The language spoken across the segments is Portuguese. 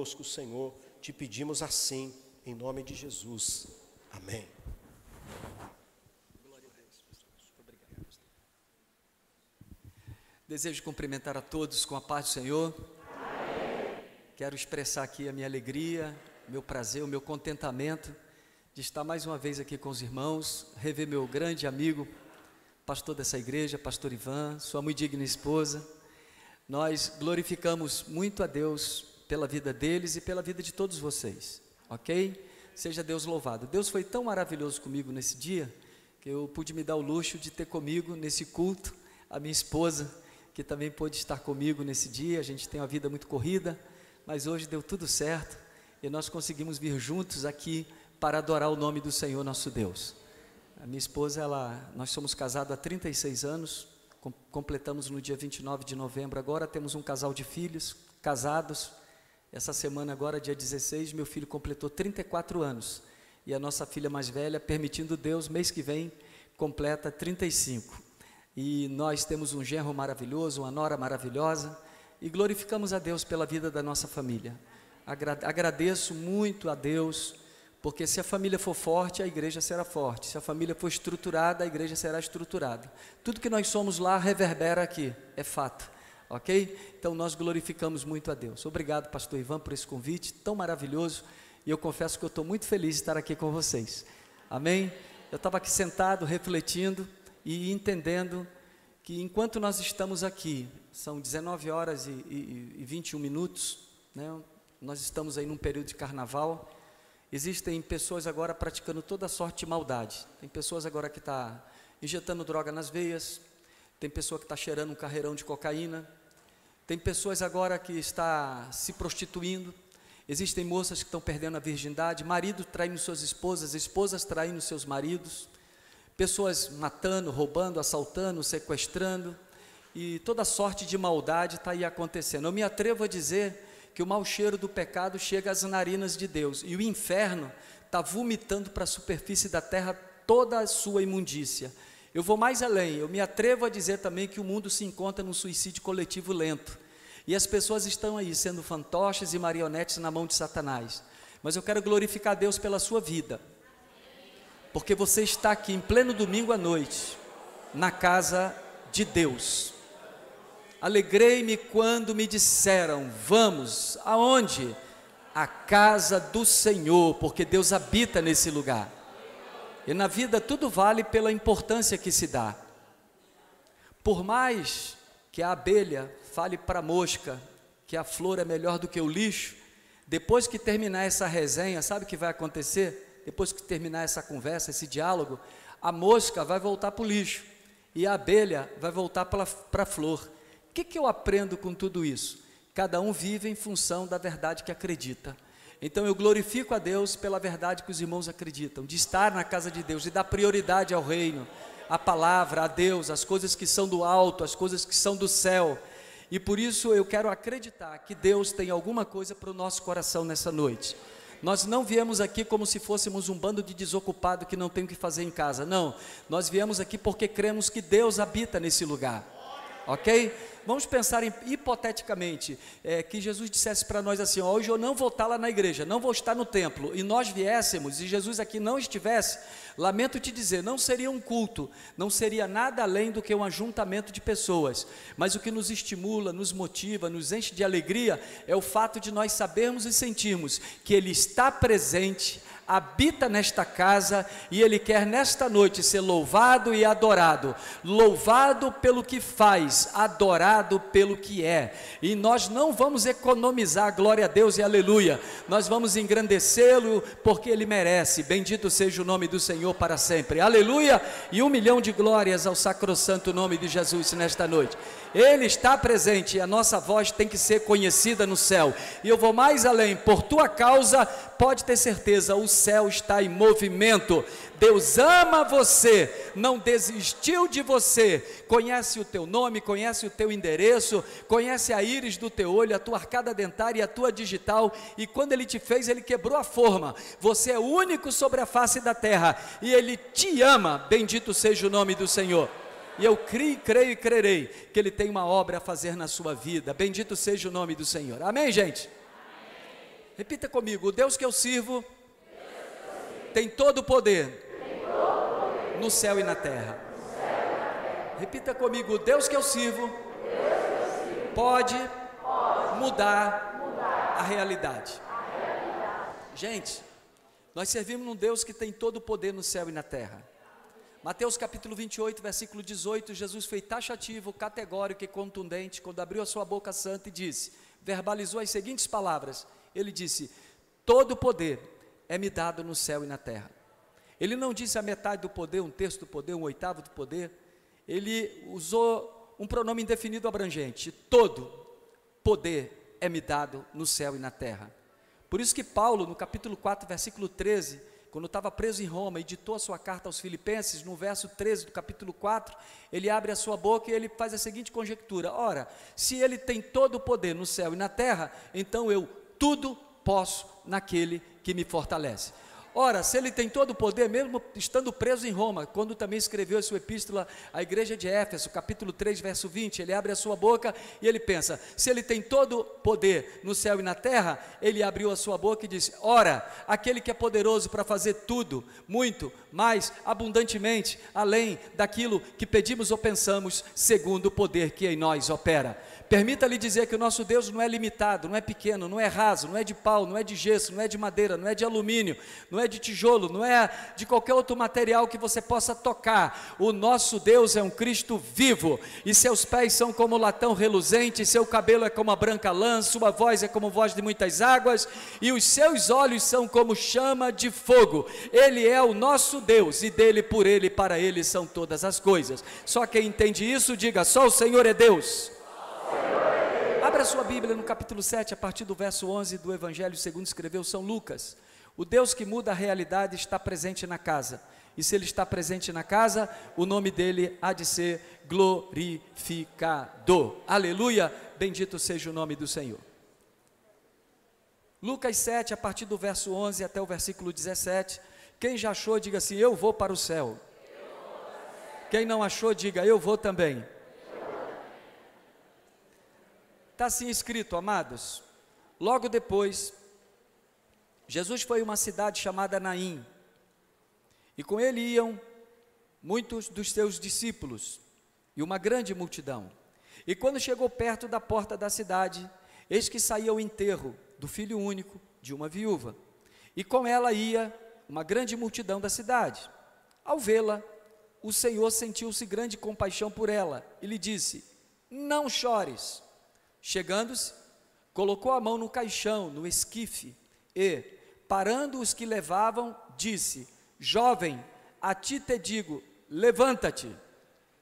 conosco, Senhor. Te pedimos assim, em nome de Jesus. Amém. Desejo cumprimentar a todos com a paz do Senhor. Quero expressar aqui a minha alegria, meu prazer, o meu contentamento de estar mais uma vez aqui com os irmãos, rever meu grande amigo, pastor dessa igreja, pastor Ivan, sua muito digna esposa. Nós glorificamos muito a Deus pela vida deles e pela vida de todos vocês, ok? Seja Deus louvado. Deus foi tão maravilhoso comigo nesse dia, que eu pude me dar o luxo de ter comigo nesse culto a minha esposa, que também pôde estar comigo nesse dia. A gente tem uma vida muito corrida, mas hoje deu tudo certo e nós conseguimos vir juntos aqui para adorar o nome do Senhor nosso Deus. A minha esposa, nós somos casados há 36 anos, completamos no dia 29 de novembro, agora temos um casal de filhos, casados. Essa semana agora, dia 16, meu filho completou 34 anos, e a nossa filha mais velha, permitindo Deus, mês que vem, completa 35. E nós temos um genro maravilhoso, uma nora maravilhosa, e glorificamos a Deus pela vida da nossa família. Agradeço muito a Deus, porque se a família for forte, a igreja será forte. Se a família for estruturada, a igreja será estruturada. Tudo que nós somos lá reverbera aqui, é fato, ok? Então nós glorificamos muito a Deus. Obrigado, pastor Ivan, por esse convite tão maravilhoso, e eu confesso que eu estou muito feliz de estar aqui com vocês, amém? Eu estava aqui sentado, refletindo e entendendo que enquanto nós estamos aqui, são 19 horas e 21 minutos, né? Nós estamos aí num período de carnaval. Existem pessoas agora praticando toda sorte de maldade. Tem pessoas agora que estão injetando droga nas veias, tem pessoa que está cheirando um carreirão de cocaína, tem pessoas agora que está se prostituindo, existem moças que estão perdendo a virgindade, marido traindo suas esposas, esposas traindo seus maridos, pessoas matando, roubando, assaltando, sequestrando, e toda sorte de maldade está aí acontecendo. Eu me atrevo a dizer que o mau cheiro do pecado chega às narinas de Deus, e o inferno está vomitando para a superfície da terra toda a sua imundícia. Eu vou mais além, eu me atrevo a dizer também que o mundo se encontra num suicídio coletivo lento, e as pessoas estão aí sendo fantoches e marionetes na mão de Satanás. Mas eu quero glorificar a Deus pela sua vida, porque você está aqui em pleno domingo à noite, na casa de Deus. Alegrei-me quando me disseram, vamos, aonde? A casa do Senhor, porque Deus habita nesse lugar. E na vida tudo vale pela importância que se dá. Por mais que a abelha fale para a mosca que a flor é melhor do que o lixo, depois que terminar essa resenha, sabe o que vai acontecer? Depois que terminar essa conversa, esse diálogo, a mosca vai voltar para o lixo e a abelha vai voltar para a flor. O que eu aprendo com tudo isso? Cada um vive em função da verdade que acredita. Então eu glorifico a Deus pela verdade que os irmãos acreditam, de estar na casa de Deus, de dar prioridade ao reino, à palavra, a Deus, as coisas que são do alto, as coisas que são do céu. E por isso eu quero acreditar que Deus tem alguma coisa para o nosso coração nessa noite. Nós não viemos aqui como se fôssemos um bando de desocupados que não tem o que fazer em casa, não. Nós viemos aqui porque cremos que Deus habita nesse lugar, ok? Vamos pensar hipoteticamente, que Jesus dissesse para nós assim, hoje eu não vou estar lá na igreja, não vou estar no templo, e nós viéssemos, e Jesus aqui não estivesse, lamento te dizer, não seria um culto, não seria nada além do que um ajuntamento de pessoas, mas o que nos estimula, nos motiva, nos enche de alegria, é o fato de nós sabermos e sentirmos que Ele está presente, habita nesta casa, e Ele quer nesta noite ser louvado e adorado, louvado pelo que faz, adorado pelo que é, e nós não vamos economizar, glória a Deus e aleluia, nós vamos engrandecê-lo, porque Ele merece, bendito seja o nome do Senhor para sempre, aleluia, e 1 milhão de glórias ao sacrossanto nome de Jesus nesta noite. Ele está presente, e a nossa voz tem que ser conhecida no céu, e eu vou mais além, por tua causa, pode ter certeza, o céu está em movimento. Deus ama você, não desistiu de você, conhece o teu nome, conhece o teu endereço, conhece a íris do teu olho, a tua arcada dentária e a tua digital, e quando Ele te fez, Ele quebrou a forma, você é o único sobre a face da terra, e Ele te ama, bendito seja o nome do Senhor. E eu creio e crerei que Ele tem uma obra a fazer na sua vida, bendito seja o nome do Senhor, amém, gente? Repita comigo: o Deus que eu sirvo tem todo o poder no céu e na terra. Repita comigo: o Deus que eu sirvo pode mudar a realidade. Gente, nós servimos num Deus que tem todo o poder no céu e na terra. Mateus capítulo 28, versículo 18, Jesus foi taxativo, categórico e contundente quando abriu a sua boca santa e disse, verbalizou as seguintes palavras, ele disse: todo o poder é me dado no céu e na terra. Ele não disse a metade do poder, um terço do poder, um oitavo do poder, ele usou um pronome indefinido abrangente: todo poder é me dado no céu e na terra. Por isso que Paulo, no capítulo 4, versículo 13, quando estava preso em Roma, editou a sua carta aos Filipenses, no verso 13 do capítulo 4, ele abre a sua boca e ele faz a seguinte conjectura: ora, se ele tem todo o poder no céu e na terra, então eu tudo posso naquele que me fortalece. Ora, se ele tem todo o poder, mesmo estando preso em Roma, quando também escreveu a sua epístola à igreja de Éfeso, capítulo 3, verso 20, ele abre a sua boca e ele pensa, se ele tem todo o poder no céu e na terra, ele abriu a sua boca e disse, ora, aquele que é poderoso para fazer tudo, muito, mais, abundantemente, além daquilo que pedimos ou pensamos, segundo o poder que em nós opera. Permita-lhe dizer que o nosso Deus não é limitado, não é pequeno, não é raso, não é de pau, não é de gesso, não é de madeira, não é de alumínio, não é de tijolo, não é de qualquer outro material que você possa tocar. O nosso Deus é um Cristo vivo, e seus pés são como latão reluzente, seu cabelo é como a branca lã, sua voz é como voz de muitas águas, e os seus olhos são como chama de fogo. Ele é o nosso Deus, e dele, por ele e para ele são todas as coisas. Só quem entende isso, diga, só o Senhor é Deus. Abra sua Bíblia no capítulo 7, a partir do verso 11 do Evangelho segundo escreveu São Lucas. O Deus que muda a realidade está presente na casa, e se Ele está presente na casa, o nome dEle há de ser glorificado. Aleluia, bendito seja o nome do Senhor. Lucas 7, a partir do verso 11 até o versículo 17, quem já achou, diga assim, eu vou para o céu. Quem não achou, diga, eu vou também. Está assim escrito, amados, logo depois, Jesus foi a uma cidade chamada Naim, e com ele iam muitos dos seus discípulos, e uma grande multidão, e quando chegou perto da porta da cidade, eis que saía o enterro do filho único de uma viúva, e com ela ia uma grande multidão da cidade. Ao vê-la, o Senhor sentiu-se grande compaixão por ela, e lhe disse, não chores. Chegando-se, colocou a mão no caixão, no esquife, e, parando os que levavam, disse, jovem, a ti te digo, levanta-te.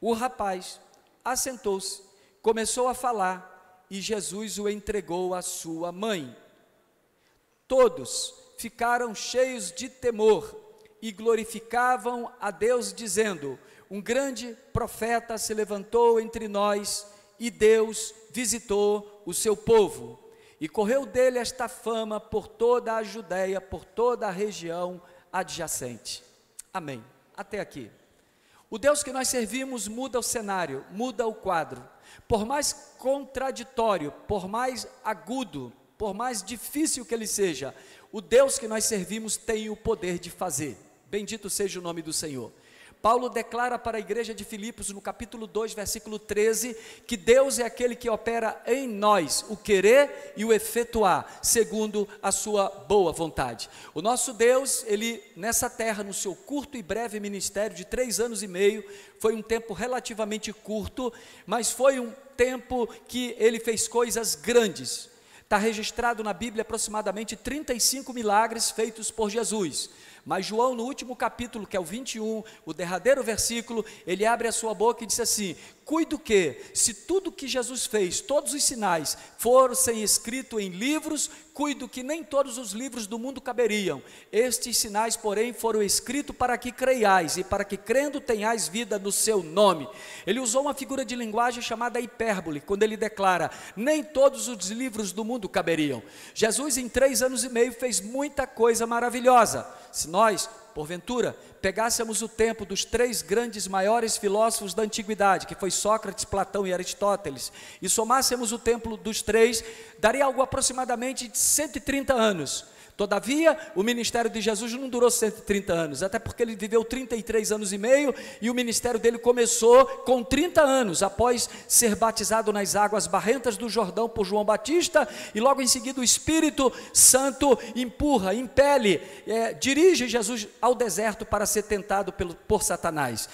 O rapaz assentou-se, começou a falar, e Jesus o entregou à sua mãe. Todos ficaram cheios de temor, e glorificavam a Deus, dizendo, um grande profeta se levantou entre nós, e Deus visitou o seu povo, e correu dele esta fama por toda a Judéia, por toda a região adjacente. Amém. Até aqui. O Deus que nós servimos muda o cenário, muda o quadro. Por mais contraditório, por mais agudo, por mais difícil que ele seja, o Deus que nós servimos tem o poder de fazer. Bendito seja o nome do Senhor. Paulo declara para a igreja de Filipos, no capítulo 2, versículo 13, que Deus é aquele que opera em nós o querer e o efetuar, segundo a sua boa vontade. O nosso Deus, ele nessa terra, no seu curto e breve ministério de 3 anos e meio, foi um tempo relativamente curto, mas foi um tempo que ele fez coisas grandes. Está registrado na Bíblia aproximadamente 35 milagres feitos por Jesus. Mas João, no último capítulo, que é o 21, o derradeiro versículo, ele abre a sua boca e diz assim, cuido que, se tudo que Jesus fez, todos os sinais, fossem escritos em livros, cuido que nem todos os livros do mundo caberiam. Estes sinais, porém, foram escritos para que creiais, e para que crendo tenhais vida no seu nome. Ele usou uma figura de linguagem chamada hipérbole, quando ele declara, nem todos os livros do mundo caberiam. Jesus, em 3 anos e meio, fez muita coisa maravilhosa. Se nós, porventura, pegássemos o tempo dos 3 grandes maiores filósofos da antiguidade, que foi Sócrates, Platão e Aristóteles, e somássemos o tempo dos 3, daria algo aproximadamente de 130 anos. Todavia, o ministério de Jesus não durou 130 anos, até porque ele viveu 33 anos e meio, e o ministério dele começou com 30 anos, após ser batizado nas águas barrentas do Jordão por João Batista, e logo em seguida o Espírito Santo empurra, impele, dirige Jesus ao deserto para ser tentado por Satanás.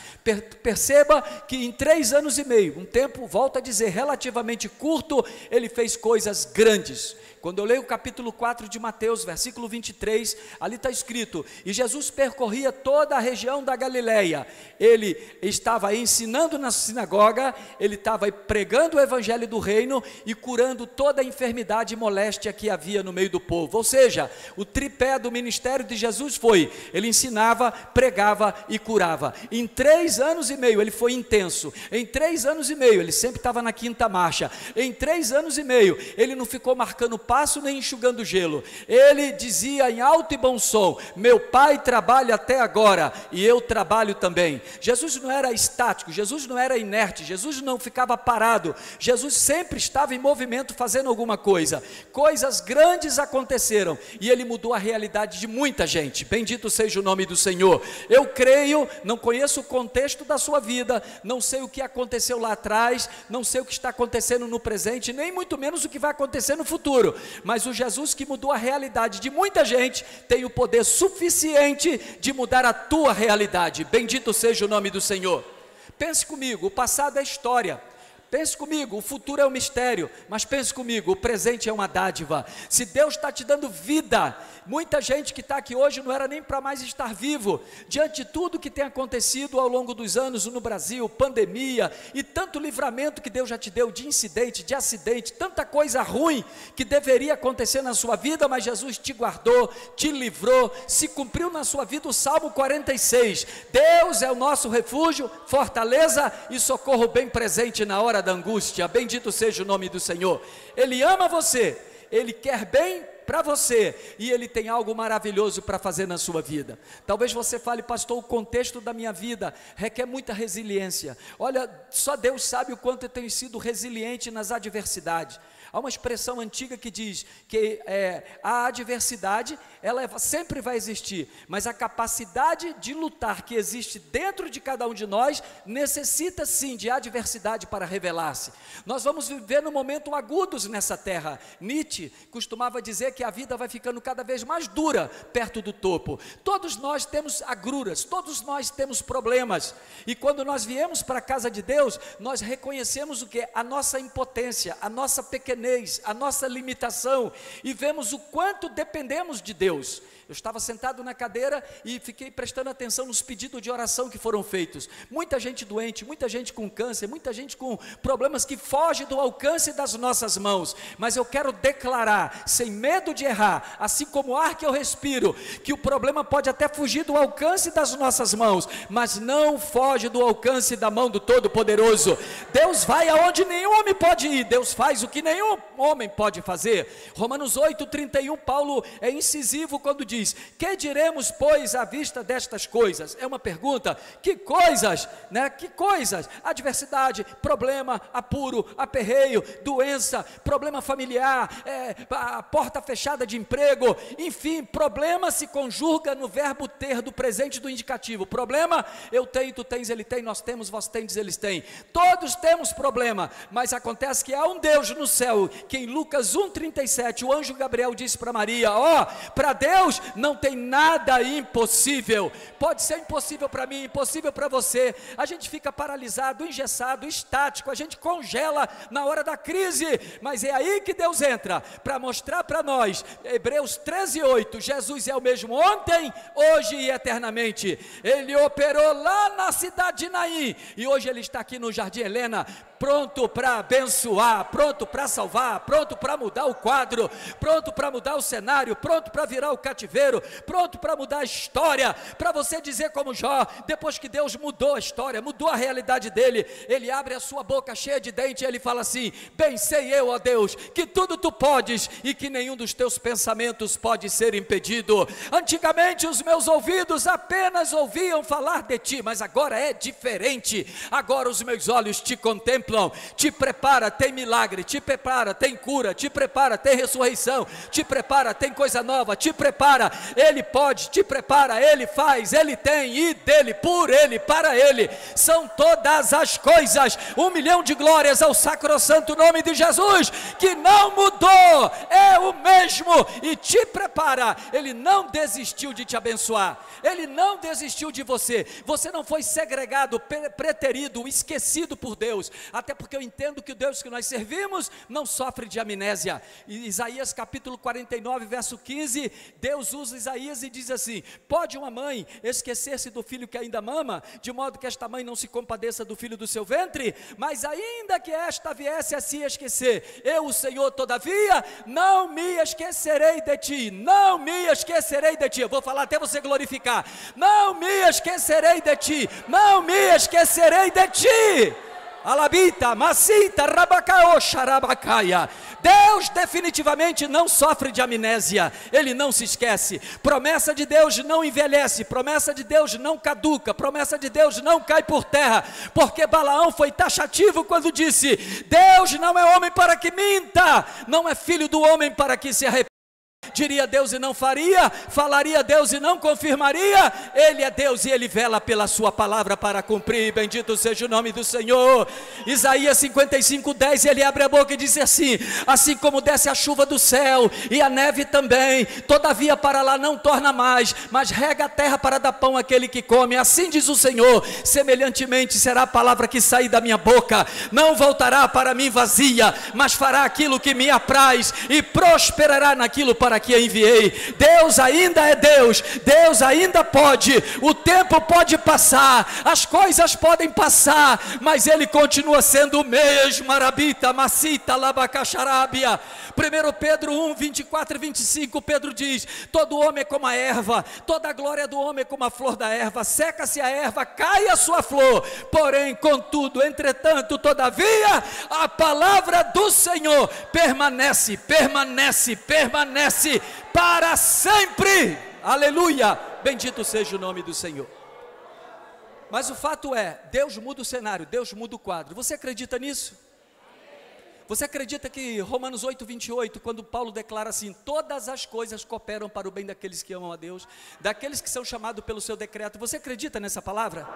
Perceba que em 3 anos e meio, um tempo, volto a dizer, relativamente curto, ele fez coisas grandes. Quando eu leio o capítulo 4 de Mateus, versículo 23, ali está escrito: e Jesus percorria toda a região da Galileia. Ele estava ensinando na sinagoga, ele estava pregando o evangelho do reino e curando toda a enfermidade e moléstia que havia no meio do povo. Ou seja, o tripé do ministério de Jesus foi: ele ensinava, pregava e curava. Em 3 anos e meio ele foi intenso. Em 3 anos e meio ele sempre estava na quinta marcha. Em 3 anos e meio ele não ficou marcando passo nem enxugando gelo. Ele dizia em alto e bom som: meu pai trabalha até agora e eu trabalho também. Jesus não era estático, Jesus não era inerte, Jesus não ficava parado, Jesus sempre estava em movimento fazendo alguma coisa. Coisas grandes aconteceram e ele mudou a realidade de muita gente. Bendito seja o nome do Senhor. Eu creio, não conheço o contexto da sua vida, não sei o que aconteceu lá atrás, não sei o que está acontecendo no presente, nem muito menos o que vai acontecer no futuro, mas o Jesus que mudou a realidade de muita gente tem o poder suficiente de mudar a tua realidade. Bendito seja o nome do Senhor. Pense comigo, o passado é história. Pense comigo, o futuro é um mistério, mas pense comigo, o presente é uma dádiva. Se Deus está te dando vida, muita gente que está aqui hoje não era nem para mais estar vivo, diante de tudo que tem acontecido ao longo dos anos no Brasil, pandemia e tanto livramento que Deus já te deu de incidente, de acidente, tanta coisa ruim que deveria acontecer na sua vida, mas Jesus te guardou, te livrou, se cumpriu na sua vida o Salmo 46, Deus é o nosso refúgio, fortaleza e socorro bem presente na hora da angústia. Bendito seja o nome do Senhor. Ele ama você, Ele quer bem para você e Ele tem algo maravilhoso para fazer na sua vida. Talvez você fale: pastor, o contexto da minha vida requer muita resiliência. Olha, só Deus sabe o quanto eu tenho sido resiliente nas adversidades. Há uma expressão antiga que diz que a adversidade, ela sempre vai existir, mas a capacidade de lutar que existe dentro de cada um de nós, necessita sim de adversidade para revelar-se. Nós vamos viver num momento agudos nessa terra. Nietzsche costumava dizer que a vida vai ficando cada vez mais dura perto do topo. Todos nós temos agruras, todos nós temos problemas, e quando nós viemos para a casa de Deus, nós reconhecemos o que? A nossa impotência, a nossa pequenez, a nossa limitação, e vemos o quanto dependemos de Deus. Eu estava sentado na cadeira e fiquei prestando atenção nos pedidos de oração que foram feitos. Muita gente doente, muita gente com câncer, muita gente com problemas que fogem do alcance das nossas mãos, mas eu quero declarar, sem medo de errar, assim como o ar que eu respiro, que o problema pode até fugir do alcance das nossas mãos, mas não foge do alcance da mão do Todo-Poderoso. Deus vai aonde nenhum homem pode ir, Deus faz o que nenhum homem pode fazer. Romanos 8:31, Paulo é incisivo quando diz: que diremos, pois, à vista destas coisas? É uma pergunta. Que coisas, né? Que coisas? Adversidade, problema, apuro, aperreio, doença, problema familiar, a porta fechada de emprego, enfim, problema se conjuga no verbo ter do presente do indicativo. Problema, eu tenho, tu tens, ele tem, nós temos, vós tendes, eles têm. Todos temos problema, mas acontece que há um Deus no céu, que em Lucas 1:37, o anjo Gabriel disse para Maria: para Deus não tem nada impossível. Pode ser impossível para mim, impossível para você. A gente fica paralisado, engessado, estático, a gente congela na hora da crise, mas é aí que Deus entra para mostrar para nós. Hebreus 13:8, Jesus é o mesmo ontem, hoje e eternamente. Ele operou lá na cidade de Naim e hoje ele está aqui no Jardim Helena, pronto para abençoar, pronto para salvar. salvar, pronto para mudar o quadro, pronto para mudar o cenário, pronto para virar o cativeiro, pronto para mudar a história, para você dizer como Jó, depois que Deus mudou a história, mudou a realidade dele, ele abre a sua boca cheia de dente e ele fala assim: bem sei eu, ó Deus, que tudo tu podes e que nenhum dos teus pensamentos pode ser impedido. Antigamente os meus ouvidos apenas ouviam falar de ti, mas agora é diferente. Agora os meus olhos te contemplam. Te prepara, tem milagre, te prepara, tem cura, te prepara, tem ressurreição, te prepara, tem coisa nova, te prepara, ele pode, te prepara, ele faz, ele tem, e dele, por ele, para ele, são todas as coisas. 1 milhão de glórias ao sacrossanto nome de Jesus, que não mudou, é o mesmo, e te prepara. Ele não desistiu de te abençoar, ele não desistiu de você, você não foi segregado, preterido, esquecido por Deus, até porque eu entendo que o Deus que nós servimos não sofre de amnésia. Isaías capítulo 49 verso 15, Deus usa Isaías e diz assim: pode uma mãe esquecer-se do filho que ainda mama, de modo que esta mãe não se compadeça do filho do seu ventre? Mas ainda que esta viesse a se esquecer, eu, o Senhor, todavia, não me esquecerei de ti, não me esquecerei de ti. Eu vou falar até você glorificar: não me esquecerei de ti, não me esquecerei de ti. Alabita, macita, rabacao, xarabacaia. Deus definitivamente não sofre de amnésia, ele não se esquece. Promessa de Deus não envelhece, promessa de Deus não caduca, promessa de Deus não cai por terra, porque Balaão foi taxativo quando disse: Deus não é homem para que minta, não é filho do homem para que se arrependa. Diria Deus e não faria, falaria Deus e não confirmaria. Ele é Deus e ele vela pela sua palavra para cumprir. Bendito seja o nome do Senhor. Isaías 55:10, ele abre a boca e diz assim: assim como desce a chuva do céu e a neve também, todavia para lá não torna mais, mas rega a terra para dar pão àquele que come. Assim diz o Senhor, semelhantemente será a palavra que sair da minha boca, não voltará para mim vazia, mas fará aquilo que me apraz e prosperará naquilo para que a enviei. Deus ainda é Deus, Deus ainda pode. O tempo pode passar, as coisas podem passar, mas ele continua sendo o mesmo. Arabita, macita, labacaxarábia. 1 Pedro 1, 24 e 25, Pedro diz: todo homem é como a erva, toda a glória do homem é como a flor da erva, seca-se a erva, cai a sua flor, porém, contudo, entretanto, todavia, a palavra do Senhor permanece, permanece, permanece para sempre. Aleluia, bendito seja o nome do Senhor. Mas o fato é, Deus muda o cenário, Deus muda o quadro. Você acredita nisso? Você acredita que Romanos 8, 28, quando Paulo declara assim: todas as coisas cooperam para o bem daqueles que amam a Deus, daqueles que são chamados pelo seu decreto? Você acredita nessa palavra?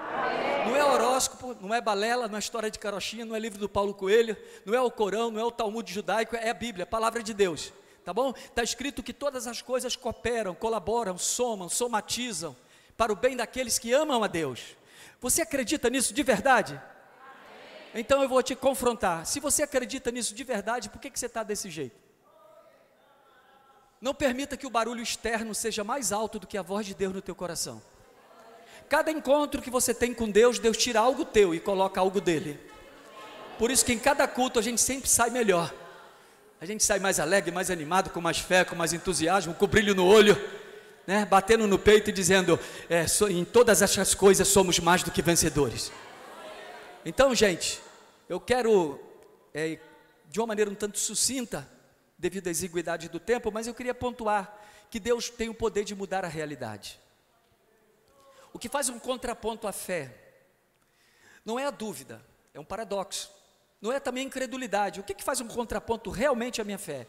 Não é horóscopo, não é balela, não é história de carochinha, não é livro do Paulo Coelho, não é o Corão, não é o Talmud judaico, é a Bíblia, a palavra de Deus. Tá bom? Está escrito que todas as coisas cooperam, colaboram, somam, somatizam para o bem daqueles que amam a Deus. Você acredita nisso de verdade? Então eu vou te confrontar. Se você acredita nisso de verdade, por que você está desse jeito? Não permita que o barulho externo seja mais alto do que a voz de Deus no teu coração. Cada encontro que você tem com Deus, Deus tira algo teu e coloca algo dele. Por isso que em cada culto a gente sempre sai melhor. A gente sai mais alegre, mais animado, com mais fé, com mais entusiasmo, com brilho no olho, né? Batendo no peito e dizendo: em todas essas coisas somos mais do que vencedores. Então, gente, eu quero, de uma maneira um tanto sucinta, devido à exiguidade do tempo, mas eu queria pontuar que Deus tem o poder de mudar a realidade. O que faz um contraponto à fé não é a dúvida, é um paradoxo. Não é também a incredulidade. O que faz um contraponto realmente à minha fé?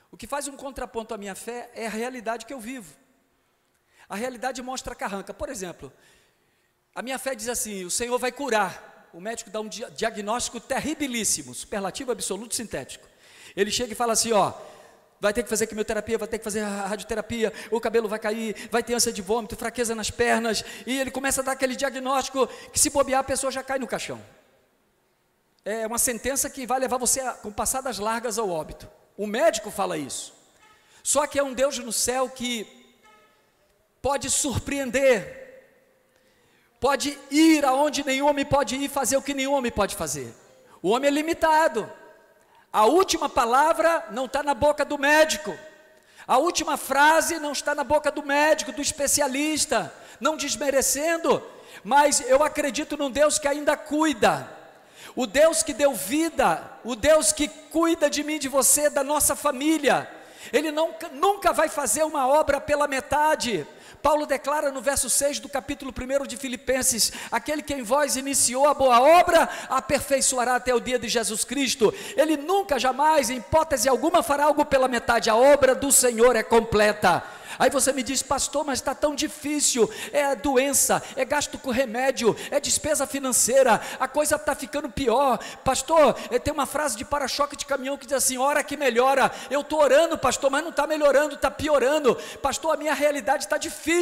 O que faz um contraponto à minha fé é a realidade que eu vivo. A realidade mostra a carranca. Por exemplo, a minha fé diz assim: o Senhor vai curar. O médico dá um diagnóstico terribilíssimo, superlativo, absoluto, sintético. Ele chega e fala assim: ó, vai ter que fazer quimioterapia, vai ter que fazer radioterapia, o cabelo vai cair, vai ter ânsia de vômito, fraqueza nas pernas, e ele começa a dar aquele diagnóstico que, se bobear, a pessoa já cai no caixão. É uma sentença que vai levar você com passadas largas ao óbito. O médico fala isso. Só que é um Deus no céu que pode surpreender, pode ir aonde nenhum homem pode ir, fazer o que nenhum homem pode fazer. O homem é limitado. A última palavra não está na boca do médico. A última frase não está na boca do médico, do especialista, não desmerecendo, mas eu acredito num Deus que ainda cuida, o Deus que deu vida, o Deus que cuida de mim, de você, da nossa família. Ele nunca vai fazer uma obra pela metade. Paulo declara no verso 6 do capítulo 1 de Filipenses: aquele que em vós iniciou a boa obra, aperfeiçoará até o dia de Jesus Cristo. Ele nunca, jamais, em hipótese alguma, fará algo pela metade. A obra do Senhor é completa. Aí você me diz: pastor, mas está tão difícil, é doença, é gasto com remédio, é despesa financeira, a coisa está ficando pior. Pastor, tem uma frase de para-choque de caminhão que diz assim: ora que melhora. Eu estou orando, pastor, mas não está melhorando, está piorando. Pastor, a minha realidade está difícil.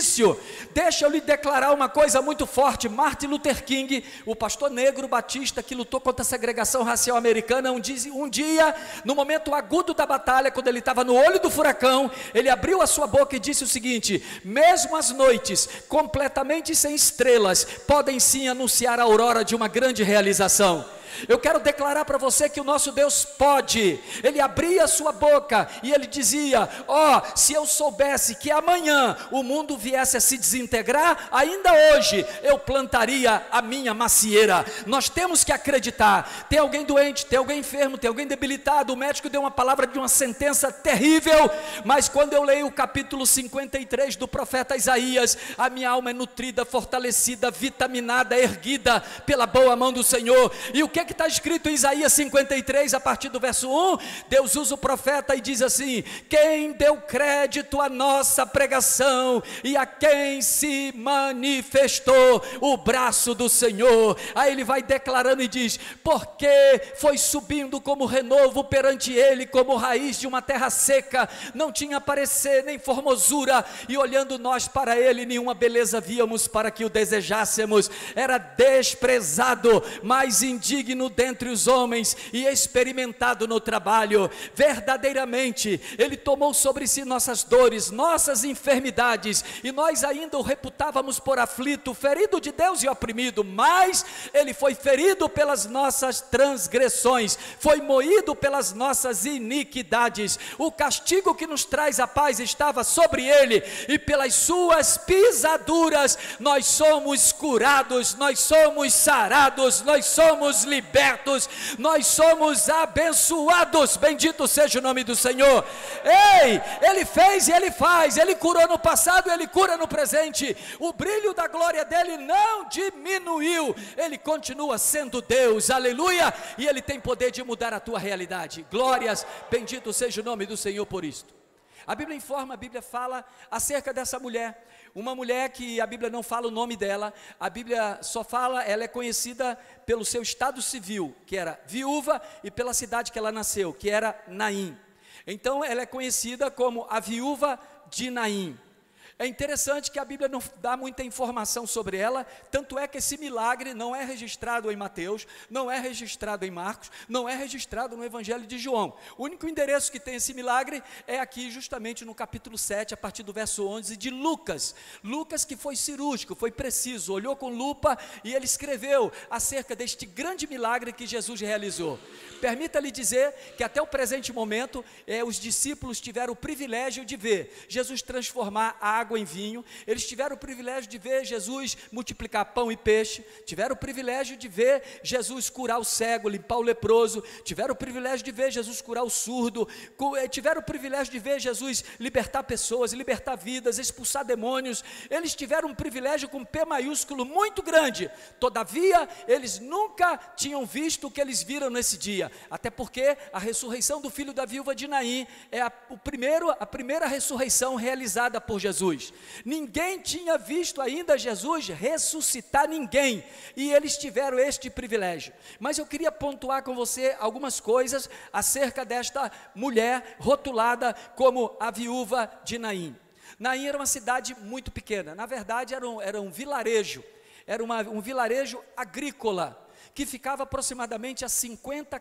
Deixa eu lhe declarar uma coisa muito forte. Martin Luther King, o pastor negro batista que lutou contra a segregação racial americana, um dia, no momento agudo da batalha, quando ele estava no olho do furacão, ele abriu a sua boca e disse o seguinte: mesmo as noites completamente sem estrelas podem sim anunciar a aurora de uma grande realização. Eu quero declarar para você que o nosso Deus pode. Ele abria a sua boca e ele dizia: se eu soubesse que amanhã o mundo viesse a se desintegrar, ainda hoje eu plantaria a minha macieira. Nós temos que acreditar. Tem alguém doente, tem alguém enfermo, tem alguém debilitado, o médico deu uma palavra de uma sentença terrível, mas quando eu leio o capítulo 53 do profeta Isaías, a minha alma é nutrida, fortalecida, vitaminada, erguida pela boa mão do Senhor. E o que está escrito em Isaías 53, a partir do verso 1, Deus usa o profeta e diz assim: quem deu crédito à nossa pregação e a quem se manifestou o braço do Senhor. Aí ele vai declarando e diz: porque foi subindo como renovo perante ele, como raiz de uma terra seca, não tinha parecer nem formosura, e olhando nós para ele, nenhuma beleza víamos para que o desejássemos. Era desprezado, mas indigno dentre os homens e experimentado no trabalho. Verdadeiramente ele tomou sobre si nossas dores, nossas enfermidades, e nós ainda o reputávamos por aflito, ferido de Deus e oprimido, mas ele foi ferido pelas nossas transgressões, foi moído pelas nossas iniquidades. O castigo que nos traz a paz estava sobre ele, e pelas suas pisaduras nós somos curados, nós somos sarados, nós somos libertos, nós somos abençoados. Bendito seja o nome do Senhor. Ei, ele fez e ele faz, ele curou no passado, ele cura no presente. O brilho da glória dele não diminuiu, ele continua sendo Deus, aleluia, e ele tem poder de mudar a tua realidade. Glórias, bendito seja o nome do Senhor por isto. A Bíblia informa, a Bíblia fala acerca dessa mulher, uma mulher que a Bíblia não fala o nome dela, a Bíblia só fala, ela é conhecida pelo seu estado civil, que era viúva, e pela cidade que ela nasceu, que era Naim. Então ela é conhecida como a viúva de Naim. É interessante que a Bíblia não dá muita informação sobre ela, tanto é que esse milagre não é registrado em Mateus, não é registrado em Marcos, não é registrado no Evangelho de João. O único endereço que tem esse milagre é aqui justamente no capítulo 7, a partir do verso 11 de Lucas. Lucas, que foi cirúrgico, foi preciso, olhou com lupa e ele escreveu acerca deste grande milagre que Jesus realizou. Permita-lhe dizer que até o presente momento, os discípulos tiveram o privilégio de ver Jesus transformar a água em vinho, eles tiveram o privilégio de ver Jesus multiplicar pão e peixe, tiveram o privilégio de ver Jesus curar o cego, limpar o leproso, tiveram o privilégio de ver Jesus curar o surdo, tiveram o privilégio de ver Jesus libertar pessoas, libertar vidas, expulsar demônios. Eles tiveram um privilégio com P maiúsculo muito grande, todavia eles nunca tinham visto o que eles viram nesse dia, até porque a ressurreição do filho da viúva de Naim é a primeira ressurreição realizada por Jesus. Ninguém tinha visto ainda Jesus ressuscitar ninguém, e eles tiveram este privilégio. Mas eu queria pontuar com você algumas coisas acerca desta mulher rotulada como a viúva de Naim. Naim era uma cidade muito pequena, na verdade era um vilarejo, um vilarejo agrícola, que ficava aproximadamente a 50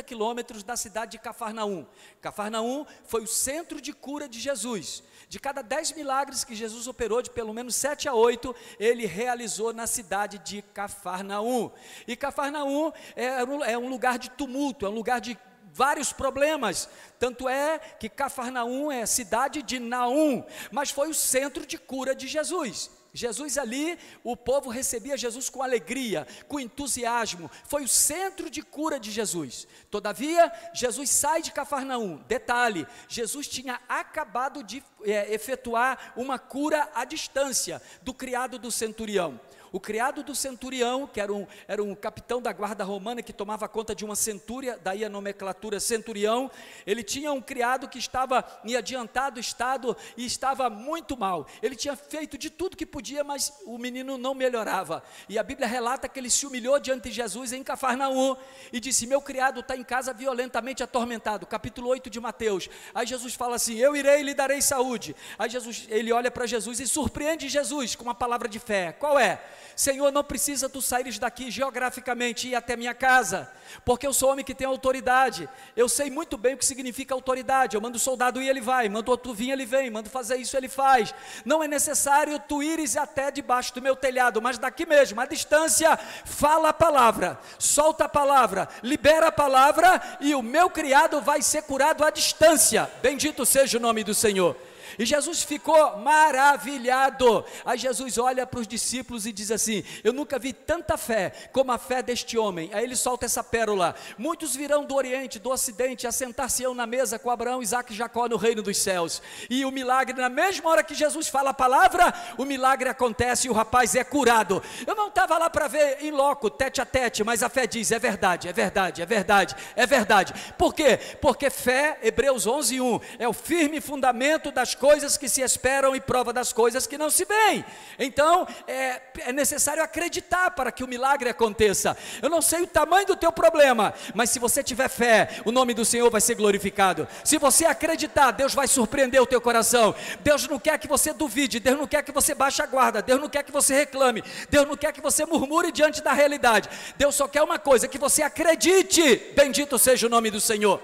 quilômetros da cidade de Cafarnaum. Cafarnaum foi o centro de cura de Jesus. De cada 10 milagres que Jesus operou, de pelo menos 7 a 8, ele realizou na cidade de Cafarnaum. E Cafarnaum é um lugar de tumulto, é um lugar de vários problemas, tanto é que Cafarnaum é a cidade de Naum, mas foi o centro de cura de Jesus. Jesus ali, o povo recebia Jesus com alegria, com entusiasmo, foi o centro de cura de Jesus. Todavia, Jesus sai de Cafarnaum. Detalhe, Jesus tinha acabado de efetuar uma cura à distância do criado do centurião. O criado do centurião, que era um capitão da guarda romana que tomava conta de uma centúria, daí a nomenclatura centurião, ele tinha um criado que estava em adiantado estado e estava muito mal. Ele tinha feito de tudo que podia, mas o menino não melhorava. E a Bíblia relata que ele se humilhou diante de Jesus em Cafarnaum e disse: meu criado está em casa violentamente atormentado. Capítulo 8 de Mateus. Aí Jesus fala assim: eu irei e lhe darei saúde. Aí ele olha para Jesus e surpreende Jesus com uma palavra de fé. Qual é? Senhor, não precisa tu saíres daqui geograficamente e ir até minha casa, porque eu sou homem que tem autoridade. Eu sei muito bem o que significa autoridade. Eu mando o soldado ir, ele vai, mando outro vir, ele vem, mando fazer isso, ele faz. Não é necessário tu ires até debaixo do meu telhado, mas daqui mesmo, à distância, fala a palavra, solta a palavra, libera a palavra, e o meu criado vai ser curado à distância. Bendito seja o nome do Senhor. E Jesus ficou maravilhado. Aí Jesus olha para os discípulos e diz assim: eu nunca vi tanta fé como a fé deste homem. Aí ele solta essa pérola: muitos virão do Oriente, do Ocidente, assentar-se-ão na mesa com Abraão, Isaque e Jacó no reino dos céus. E o milagre, na mesma hora que Jesus fala a palavra, o milagre acontece e o rapaz é curado. Eu não estava lá para ver em loco, tete a tete, mas a fé diz: é verdade, é verdade, é verdade, é verdade. Por quê? Porque fé, Hebreus 11:1, é o firme fundamento das coisas que se esperam e prova das coisas que não se veem. Então é necessário acreditar para que o milagre aconteça. Eu não sei o tamanho do teu problema, mas se você tiver fé, o nome do Senhor vai ser glorificado. Se você acreditar, Deus vai surpreender o teu coração. Deus não quer que você duvide, Deus não quer que você baixe a guarda, Deus não quer que você reclame, Deus não quer que você murmure diante da realidade. Deus só quer uma coisa: que você acredite. Bendito seja o nome do Senhor.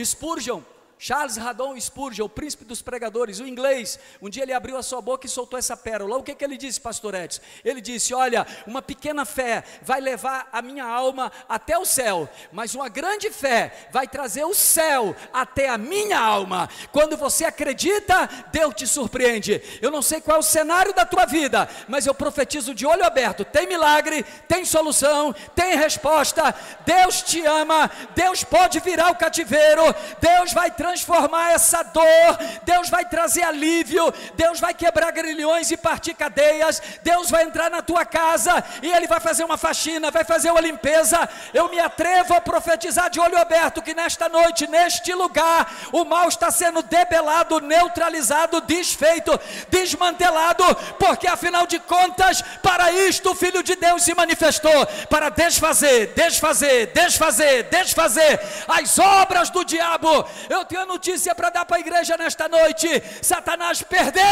Spurgeon, Charles Haddon Spurgeon, o príncipe dos pregadores, o inglês, um dia ele abriu a sua boca e soltou essa pérola. O que ele disse, pastor Edson? Ele disse: olha, uma pequena fé vai levar a minha alma até o céu, mas uma grande fé vai trazer o céu até a minha alma. Quando você acredita, Deus te surpreende. Eu não sei qual é o cenário da tua vida, mas eu profetizo de olho aberto: tem milagre, tem solução, tem resposta. Deus te ama, Deus pode virar o cativeiro, Deus vai transformar essa dor, Deus vai trazer alívio, Deus vai quebrar grilhões e partir cadeias, Deus vai entrar na tua casa e Ele vai fazer uma faxina, vai fazer uma limpeza. Eu me atrevo a profetizar de olho aberto que nesta noite, neste lugar, o mal está sendo debelado, neutralizado, desfeito, desmantelado, porque afinal de contas, para isto o Filho de Deus se manifestou, para desfazer as obras do diabo. Eu tenho notícia para dar para a igreja nesta noite: Satanás perdeu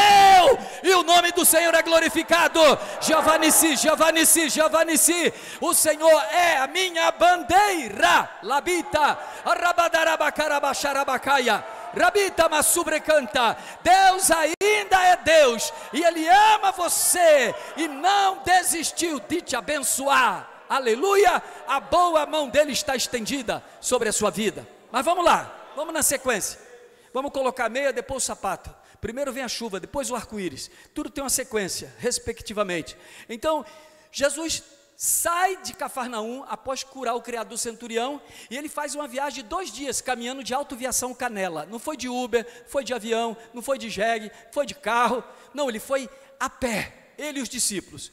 e o nome do Senhor é glorificado. Jeová Nissi, Jeová Nissi, Jeová Nissi, o Senhor é a minha bandeira. Labita, arabadarabacarabacharabacaya, rabita masubrecanta. Deus ainda é Deus e Ele ama você e não desistiu de te abençoar. Aleluia, a boa mão dele está estendida sobre a sua vida. Mas vamos lá, vamos na sequência. Vamos colocar a meia, depois o sapato. Primeiro vem a chuva, depois o arco-íris. Tudo tem uma sequência, respectivamente. Então, Jesus sai de Cafarnaum após curar o criado do centurião, e ele faz uma viagem de 2 dias, caminhando de autoviação Canela. Não foi de Uber, foi de avião, não foi de jegue, foi de carro. Não, ele foi a pé, ele e os discípulos.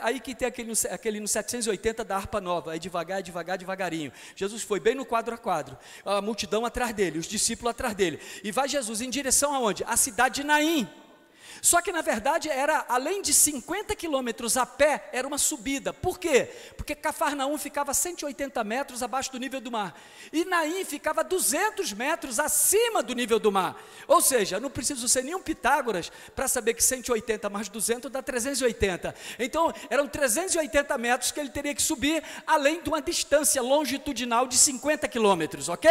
Aí que tem aquele no 780 da harpa nova, aí devagar, devagarinho. Jesus foi bem no quadro a quadro, a multidão atrás dele, os discípulos atrás dele, e vai Jesus em direção aonde? A cidade de Naim. Só que na verdade era, além de 50 quilômetros a pé, era uma subida. Por quê? Porque Cafarnaum ficava 180 metros abaixo do nível do mar, e Naim ficava 200 metros acima do nível do mar. Ou seja, não preciso ser nenhum Pitágoras para saber que 180 mais 200 dá 380. Então eram 380 metros que ele teria que subir, além de uma distância longitudinal de 50 quilômetros, ok?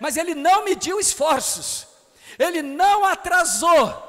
Mas ele não mediu esforços, ele não atrasou,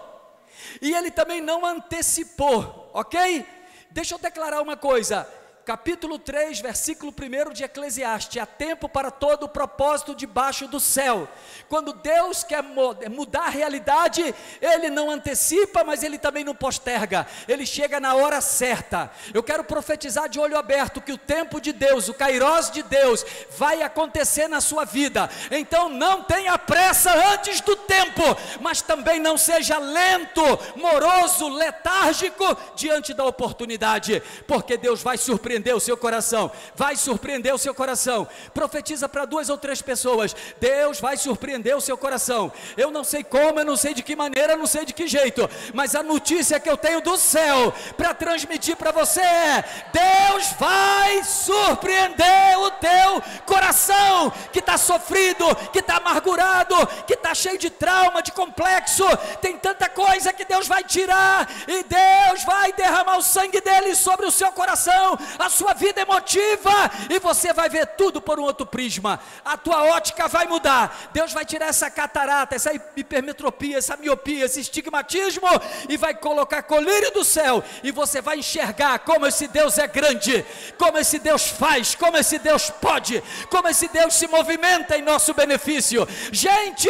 e ele também não antecipou, ok? Deixa eu declarar uma coisa: capítulo 3, versículo 1 de Eclesiastes: há tempo para todo o propósito debaixo do céu. Quando Deus quer mudar a realidade, Ele não antecipa, mas Ele também não posterga, Ele chega na hora certa. Eu quero profetizar de olho aberto que o tempo de Deus, o kairós de Deus, vai acontecer na sua vida. Então não tenha pressa antes do tempo, mas também não seja lento, moroso, letárgico diante da oportunidade, porque Deus vai surpreender o seu coração, vai surpreender o seu coração. Profetiza para 2 ou 3 pessoas: Deus vai surpreender o seu coração. Eu não sei como, eu não sei de que maneira, eu não sei de que jeito, mas a notícia que eu tenho do céu para transmitir para você é: Deus vai surpreender o teu coração, que está sofrido, que está amargurado, que está cheio de trauma, de complexo. Tem tanta coisa que Deus vai tirar, e Deus vai derramar o sangue dele sobre o seu coração, a sua vida emotiva, e você vai ver tudo por um outro prisma. A tua ótica vai mudar. Deus vai tirar essa catarata, essa hipermetropia, essa miopia, esse estigmatismo, e vai colocar colírio do céu, e você vai enxergar como esse Deus é grande, como esse Deus faz, como esse Deus pode, como esse Deus se movimenta em nosso benefício. Gente,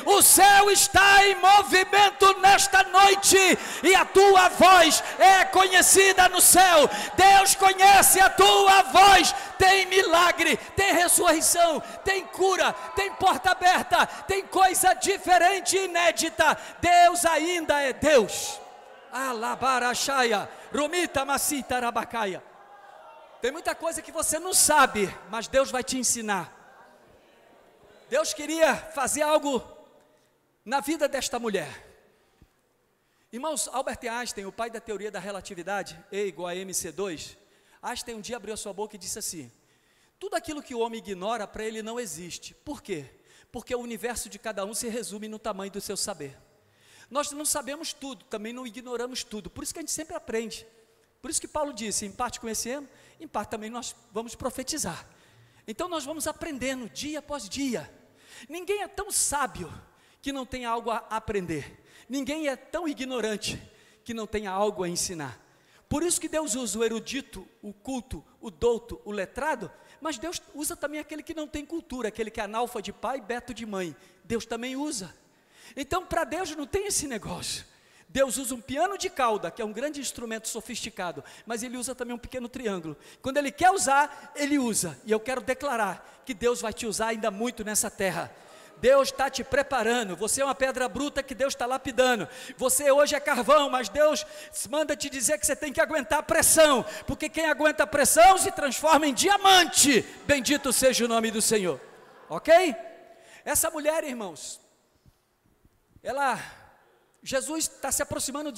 o céu está em movimento nesta noite, e a tua voz é conhecida no céu. Deus conhece a tua voz. Tem milagre, tem ressurreição, tem cura, tem porta aberta, tem coisa diferente e inédita. Deus ainda é Deus. Alabarachaya, Romita Masita Rabacaia. Tem muita coisa que você não sabe, mas Deus vai te ensinar. Deus queria fazer algo na vida desta mulher. Irmãos, Albert Einstein, o pai da teoria da relatividade, E igual a MC2, Einstein um dia abriu sua boca e disse assim: tudo aquilo que o homem ignora, para ele não existe. Por quê? Porque o universo de cada um se resume no tamanho do seu saber. Nós não sabemos tudo, também não ignoramos tudo, por isso que a gente sempre aprende. Por isso que Paulo disse: em parte conhecemos, em parte também nós vamos profetizar. Então nós vamos aprendendo dia após dia. Ninguém é tão sábio que não tenha algo a aprender. Ninguém é tão ignorante que não tenha algo a ensinar. Por isso que Deus usa o erudito, o culto, o douto, o letrado, mas Deus usa também aquele que não tem cultura, aquele que é analfa de pai, beto de mãe. Deus também usa. Então para Deus não tem esse negócio. Deus usa um piano de cauda, que é um grande instrumento sofisticado, mas Ele usa também um pequeno triângulo. Quando Ele quer usar, Ele usa. E eu quero declarar que Deus vai te usar ainda muito nessa terra. Deus está te preparando. Você é uma pedra bruta que Deus está lapidando. Você hoje é carvão, mas Deus manda te dizer que você tem que aguentar a pressão, porque quem aguenta a pressão se transforma em diamante. Bendito seja o nome do Senhor. Ok? Essa mulher, irmãos, Jesus está se aproximando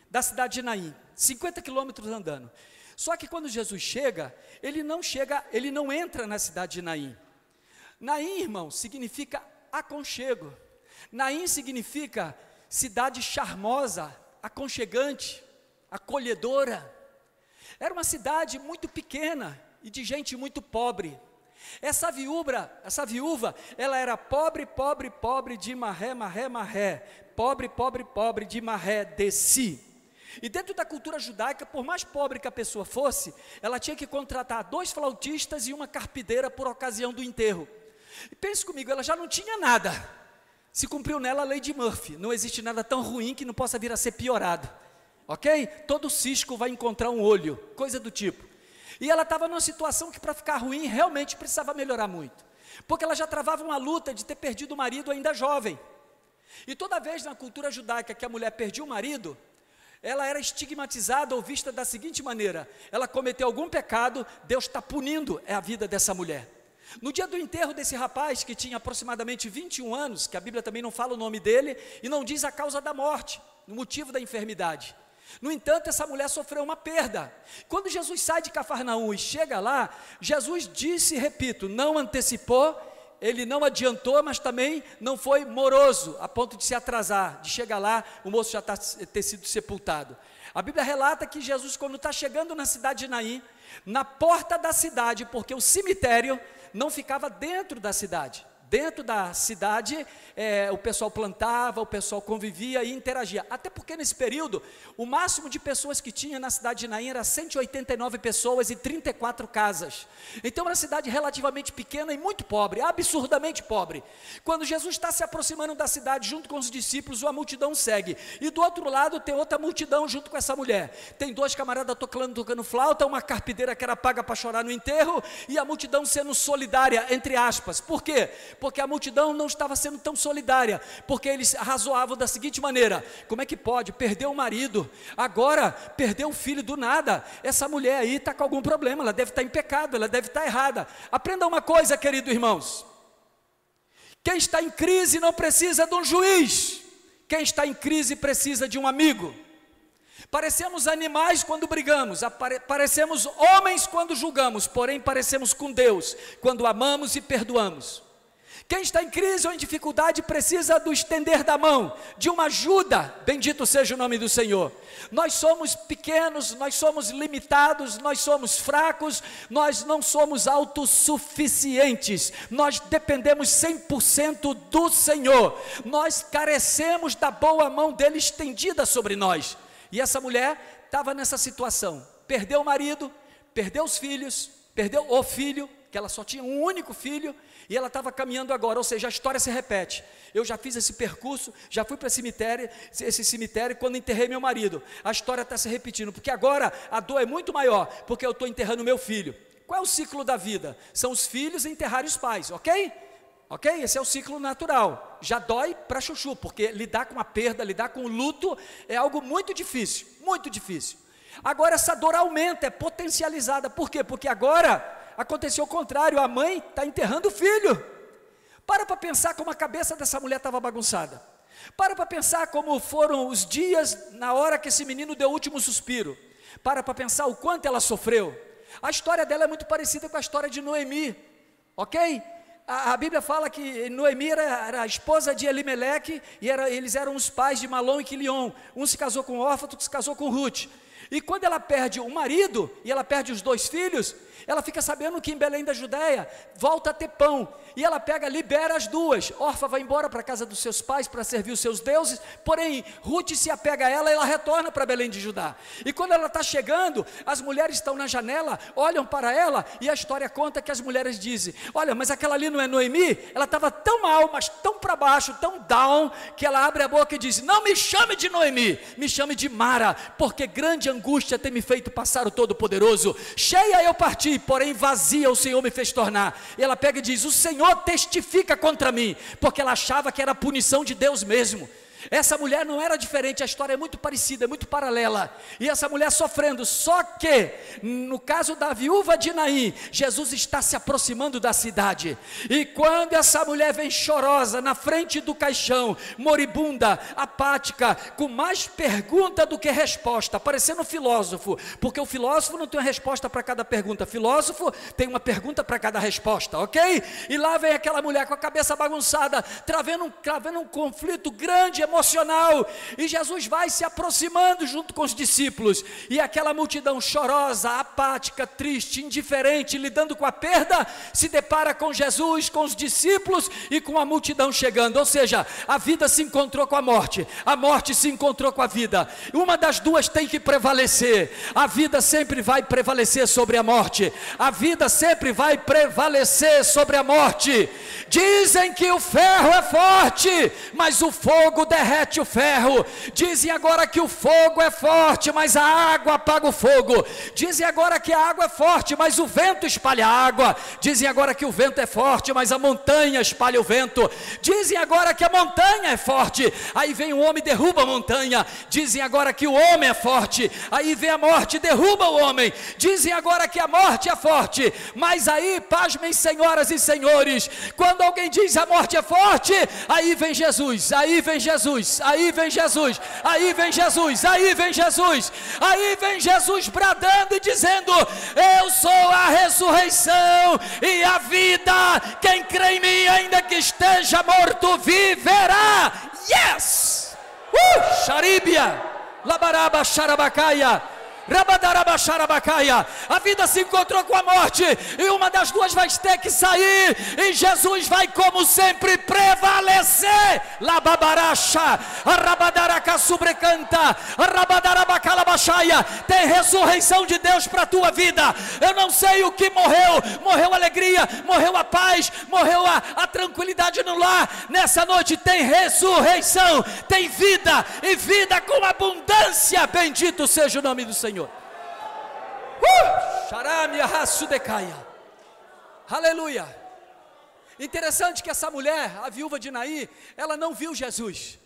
da cidade de Naim, 50 quilômetros andando. Só que quando Jesus chega, ele não entra na cidade de Naim. Naim, irmão, significa aconchego. Naim significa cidade charmosa, aconchegante, acolhedora. Era uma cidade muito pequena e de gente muito pobre. Essa viúva, ela era pobre, pobre, pobre de marré, marré, marré. Pobre, pobre, pobre de marré de si. E dentro da cultura judaica, por mais pobre que a pessoa fosse, ela tinha que contratar 2 flautistas e uma carpideira por ocasião do enterro. E pense comigo, ela já não tinha nada. Se cumpriu nela a lei de Murphy. Não existe nada tão ruim que não possa vir a ser piorado. Ok? Todo cisco vai encontrar um olho, coisa do tipo. E ela estava numa situação que para ficar ruim realmente precisava melhorar muito. Porque ela já travava uma luta de ter perdido o marido ainda jovem. E toda vez na cultura judaica que a mulher perdia o marido, ela era estigmatizada ou vista da seguinte maneira: ela cometeu algum pecado, Deus está punindo a vida dessa mulher. No dia do enterro desse rapaz, que tinha aproximadamente 21 anos, que a Bíblia também não fala o nome dele, e não diz a causa da morte, o motivo da enfermidade. No entanto, essa mulher sofreu uma perda. Quando Jesus sai de Cafarnaum e chega lá, Jesus disse, repito, não antecipou, ele não adiantou, mas também não foi moroso, a ponto de se atrasar, de chegar lá, o moço já ter sido sepultado. A Bíblia relata que Jesus, quando está chegando na cidade de Naim, na porta da cidade, porque o cemitério não ficava dentro da cidade, Dentro da cidade, o pessoal plantava, o pessoal convivia e interagia. Até porque nesse período, o máximo de pessoas que tinha na cidade de Naim era 189 pessoas e 34 casas. Então era uma cidade relativamente pequena e muito pobre, absurdamente pobre. Quando Jesus está se aproximando da cidade junto com os discípulos, a multidão segue. E do outro lado tem outra multidão junto com essa mulher. Tem dois camaradas tocando flauta, uma carpideira que era paga para chorar no enterro, e a multidão sendo solidária, entre aspas. Por quê? Porque a multidão não estava sendo tão solidária, porque eles razoavam da seguinte maneira: como é que pode? Perdeu o marido, agora perdeu o filho do nada, essa mulher aí está com algum problema, ela deve estar em pecado, ela deve estar errada. Aprenda uma coisa, querido irmãos: quem está em crise não precisa de um juiz, quem está em crise precisa de um amigo. Parecemos animais quando brigamos, parecemos homens quando julgamos, porém parecemos com Deus quando amamos e perdoamos. Quem está em crise ou em dificuldade precisa do estender da mão, de uma ajuda, bendito seja o nome do Senhor. Nós somos pequenos, nós somos limitados, nós somos fracos, nós não somos autossuficientes, nós dependemos 100% do Senhor, nós carecemos da boa mão dele estendida sobre nós. E essa mulher estava nessa situação, perdeu o marido, perdeu os filhos, perdeu o filho, que ela só tinha um único filho, e ela estava caminhando agora, ou seja, a história se repete. Eu já fiz esse percurso, já fui para esse cemitério quando enterrei meu marido. A história está se repetindo, porque agora a dor é muito maior, porque eu estou enterrando meu filho. Qual é o ciclo da vida? São os filhos enterrarem os pais, ok? Ok? Esse é o ciclo natural. Já dói para chuchu, porque lidar com a perda, lidar com o luto é algo muito difícil, muito difícil. Agora essa dor aumenta, é potencializada. Por quê? Porque agora aconteceu o contrário, a mãe está enterrando o filho. Para pensar como a cabeça dessa mulher estava bagunçada. Para pensar como foram os dias na hora que esse menino deu o último suspiro. Para pensar o quanto ela sofreu. A história dela é muito parecida com a história de Noemi, ok? A Bíblia fala que Noemi era a esposa de Elimeleque, e eles eram os pais de Malom e Quilion. Um se casou com Orfa, outro se casou com Ruth. E quando ela perde o marido, e ela perde os 2 filhos, ela fica sabendo que em Belém da Judéia volta a ter pão, e ela libera as 2, Orfa vai embora para a casa dos seus pais para servir os seus deuses, porém Ruth se apega a ela e ela retorna para Belém de Judá. E quando ela está chegando, as mulheres estão na janela, olham para ela, e a história conta que as mulheres dizem: olha, mas aquela ali não é Noemi? Ela estava tão mal, mas tão para baixo, tão down, que ela abre a boca e diz: não me chame de Noemi, me chame de Mara, porque grande angústia tem me feito passar o Todo-Poderoso. Cheia eu parti, porém vazia o Senhor me fez tornar. E ela pega e diz: o Senhor testifica contra mim, porque ela achava que era a punição de Deus mesmo. Essa mulher não era diferente, a história é muito parecida, é muito paralela, e essa mulher sofrendo, só que, no caso da viúva de Naim, Jesus está se aproximando da cidade, e quando essa mulher vem chorosa, na frente do caixão, moribunda, apática, com mais pergunta do que resposta, parecendo um filósofo, porque o filósofo não tem uma resposta para cada pergunta, filósofo tem uma pergunta para cada resposta, ok? E lá vem aquela mulher com a cabeça bagunçada, travando um conflito grande, emocional, e Jesus vai se aproximando junto com os discípulos, e aquela multidão chorosa, apática, triste, indiferente, lidando com a perda, se depara com Jesus, com os discípulos e com a multidão chegando, ou seja, a vida se encontrou com a morte se encontrou com a vida, uma das duas tem que prevalecer, a vida sempre vai prevalecer sobre a morte, a vida sempre vai prevalecer sobre a morte. Dizem que o ferro é forte, mas o fogo derrete o ferro. Dizem agora que o fogo é forte, mas a água apaga o fogo. Dizem agora que a água é forte, mas o vento espalha a água. Dizem agora que o vento é forte, mas a montanha espalha o vento. Dizem agora que a montanha é forte, aí vem o homem e derruba a montanha. Dizem agora que o homem é forte, aí vem a morte e derruba o homem. Dizem agora que a morte é forte, mas aí, pasmem senhoras e senhores, quando alguém diz a morte é forte, aí vem Jesus, aí vem Jesus, aí vem Jesus, aí vem Jesus, aí vem Jesus, aí vem Jesus bradando e dizendo: eu sou a ressurreição e a vida, quem crê em mim, ainda que esteja morto, viverá. Yes! Xaríbia, labaraba, xarabacaia, A vida se encontrou com a morte, e uma das duas vai ter que sair, e Jesus vai, como sempre, prevalecer. Tem ressurreição de Deus para a tua vida. Eu não sei o que morreu a alegria, morreu a paz, morreu a tranquilidade no lar. Nessa noite tem ressurreição, tem vida, e vida com abundância. Bendito seja o nome do Senhor. Aleluia. Interessante que essa mulher, a viúva de Naim, ela não viu Jesus,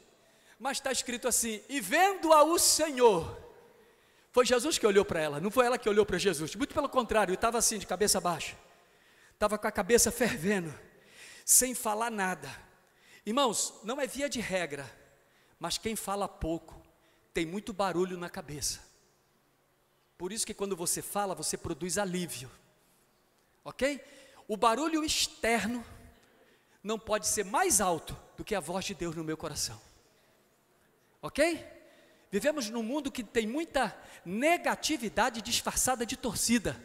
mas está escrito assim: e vendo-a o Senhor. Foi Jesus que olhou para ela, não foi ela que olhou para Jesus. Muito pelo contrário, estava assim, de cabeça baixa, estava com a cabeça fervendo, sem falar nada. Irmãos, não é via de regra, mas quem fala pouco tem muito barulho na cabeça. Por isso que quando você fala, você produz alívio, ok? O barulho externo não pode ser mais alto do que a voz de Deus no meu coração, ok? Vivemos num mundo que tem muita negatividade disfarçada de torcida.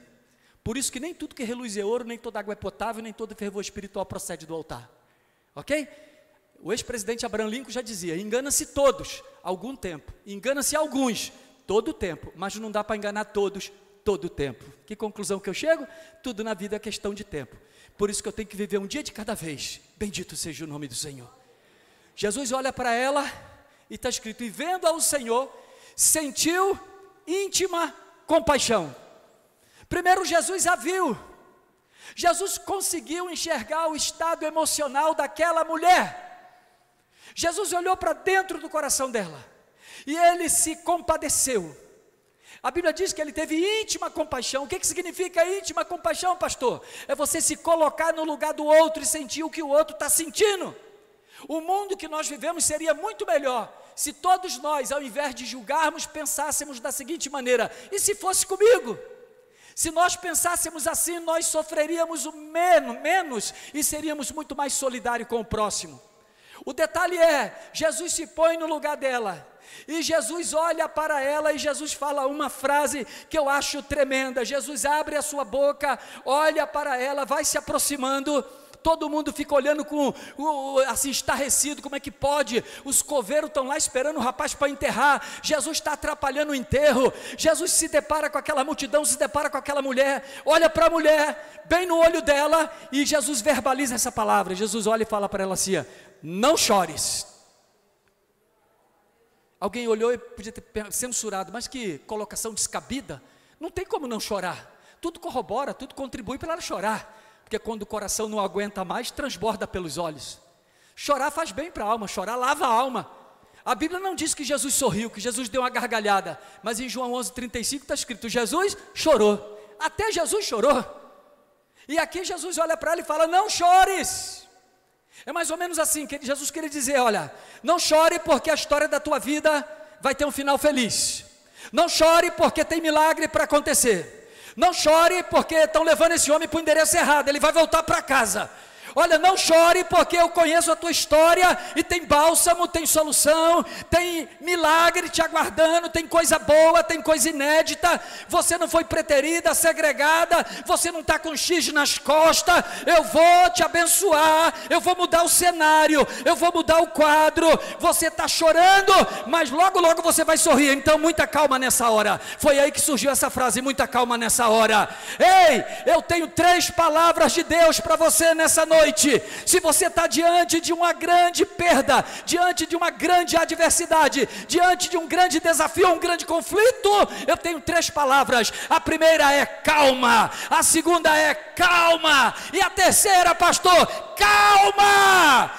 Por isso que nem tudo que reluz é ouro, nem toda água é potável, nem todo fervor espiritual procede do altar, ok? O ex-presidente Abraham Lincoln já dizia: engana-se todos, algum tempo, engana-se alguns, todo o tempo, mas não dá para enganar todos, todo o tempo. Que conclusão que eu chego? Tudo na vida é questão de tempo. Por isso que eu tenho que viver um dia de cada vez. Bendito seja o nome do Senhor. Jesus olha para ela e está escrito: e vendo ao Senhor, sentiu íntima compaixão. Primeiro Jesus a viu. Jesus conseguiu enxergar o estado emocional daquela mulher. Jesus olhou para dentro do coração dela e ele se compadeceu. A Bíblia diz que ele teve íntima compaixão. O que significa íntima compaixão, pastor? É você se colocar no lugar do outro e sentir o que o outro está sentindo. O mundo que nós vivemos seria muito melhor se todos nós, ao invés de julgarmos, pensássemos da seguinte maneira: e se fosse comigo? Se nós pensássemos assim, nós sofreríamos o menos e seríamos muito mais solidários com o próximo. O detalhe é, Jesus se põe no lugar dela, e Jesus olha para ela, e Jesus fala uma frase que eu acho tremenda. Jesus abre a sua boca, olha para ela, vai se aproximando. Todo mundo fica olhando assim, estarrecido, como é que pode? Os coveiros estão lá esperando o rapaz para enterrar. Jesus está atrapalhando o enterro. Jesus se depara com aquela multidão, se depara com aquela mulher, olha para a mulher, bem no olho dela, e Jesus verbaliza essa palavra. Jesus olha e fala para ela assim: não chores. Alguém olhou e podia ter censurado, mas que colocação descabida. Não tem como não chorar. Tudo corrobora, tudo contribui para ela chorar. Porque quando o coração não aguenta mais, transborda pelos olhos. Chorar faz bem para a alma, chorar lava a alma. A Bíblia não diz que Jesus sorriu, que Jesus deu uma gargalhada, mas em João 11:35 está escrito: Jesus chorou. Até Jesus chorou. E aqui Jesus olha para ela e fala: não chores. É mais ou menos assim que Jesus queria dizer: olha, não chore porque a história da tua vida vai ter um final feliz. Não chore porque tem milagre para acontecer. Não chore porque estão levando esse homem para o endereço errado, ele vai voltar para casa. Olha, não chore porque eu conheço a tua história e tem bálsamo, tem solução, tem milagre te aguardando, tem coisa boa, tem coisa inédita. Você não foi preterida, segregada, você não está com X nas costas. Eu vou te abençoar, eu vou mudar o cenário, eu vou mudar o quadro. Você está chorando, mas logo logo você vai sorrir. Então muita calma nessa hora. Foi aí que surgiu essa frase: muita calma nessa hora. Ei, eu tenho 3 palavras de Deus para você nessa noite. Se você está diante de uma grande perda, diante de uma grande adversidade, diante de um grande desafio, um grande conflito, eu tenho 3 palavras. A primeira é calma, a segunda é calma, e a terceira, pastor, calma.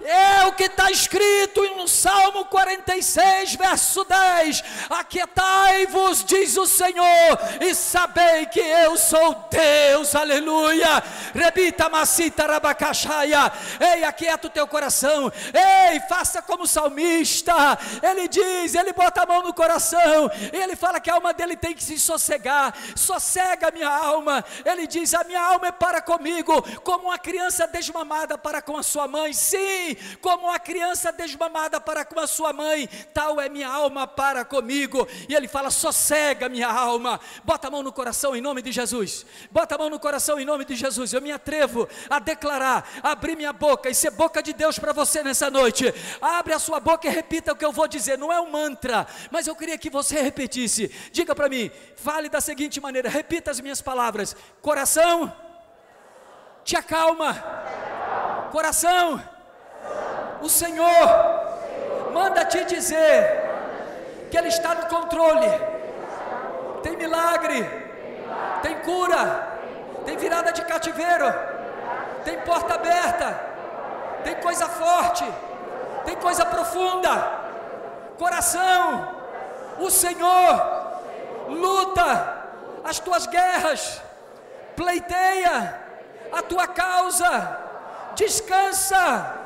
É o que está escrito no Salmo 46, verso 10: aquietai-vos, diz o Senhor, e sabei que eu sou Deus. Aleluia. Rebita macita rabacaxaia. Ei, aquieta o teu coração. Ei, faça como o salmista. Ele diz, ele bota a mão no coração e ele fala que a alma dele tem que se sossegar. Sossega a minha alma. Ele diz: a minha alma é para comigo, como uma criança desmamada para com a sua mãe. Sim, mim, como uma criança desmamada para com a sua mãe, tal é minha alma para comigo. E ele fala: sossega minha alma. Bota a mão no coração em nome de Jesus. Bota a mão no coração em nome de Jesus. Eu me atrevo a declarar, abrir minha boca e ser boca de Deus para você nessa noite. Abre a sua boca e repita o que eu vou dizer. Não é um mantra, mas eu queria que você repetisse. Diga para mim, fale da seguinte maneira, repita as minhas palavras: coração, te acalma. Coração, o Senhor manda te dizer que Ele está no controle. Tem milagre, tem cura, tem virada de cativeiro, tem porta aberta, tem coisa forte, tem coisa profunda. Coração, o Senhor luta as tuas guerras, pleiteia a tua causa, descansa,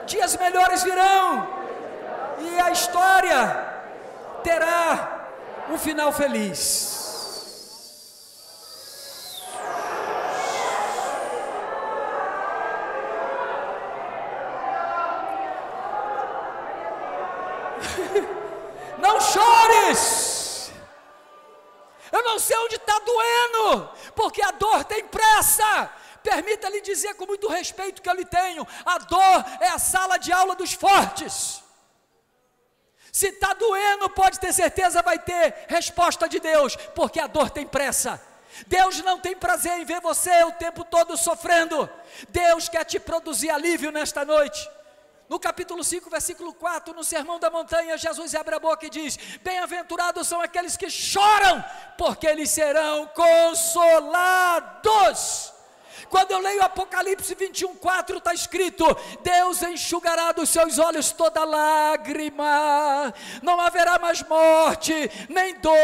dias melhores virão, e a história terá um final feliz. Não chores. Eu não sei onde está doendo, porque a dor tem pressa. Permita-lhe dizer com muito respeito que eu lhe tenho: a dor é a sala de aula dos fortes. Se está doendo, pode ter certeza, vai ter resposta de Deus, porque a dor tem pressa. Deus não tem prazer em ver você o tempo todo sofrendo. Deus quer te produzir alívio nesta noite. No capítulo 5, versículo 4, no Sermão da Montanha, Jesus abre a boca e diz: bem-aventurados são aqueles que choram, porque eles serão consolados. Quando eu leio Apocalipse 21:4, está escrito: Deus enxugará dos seus olhos toda lágrima, não haverá mais morte, nem dor,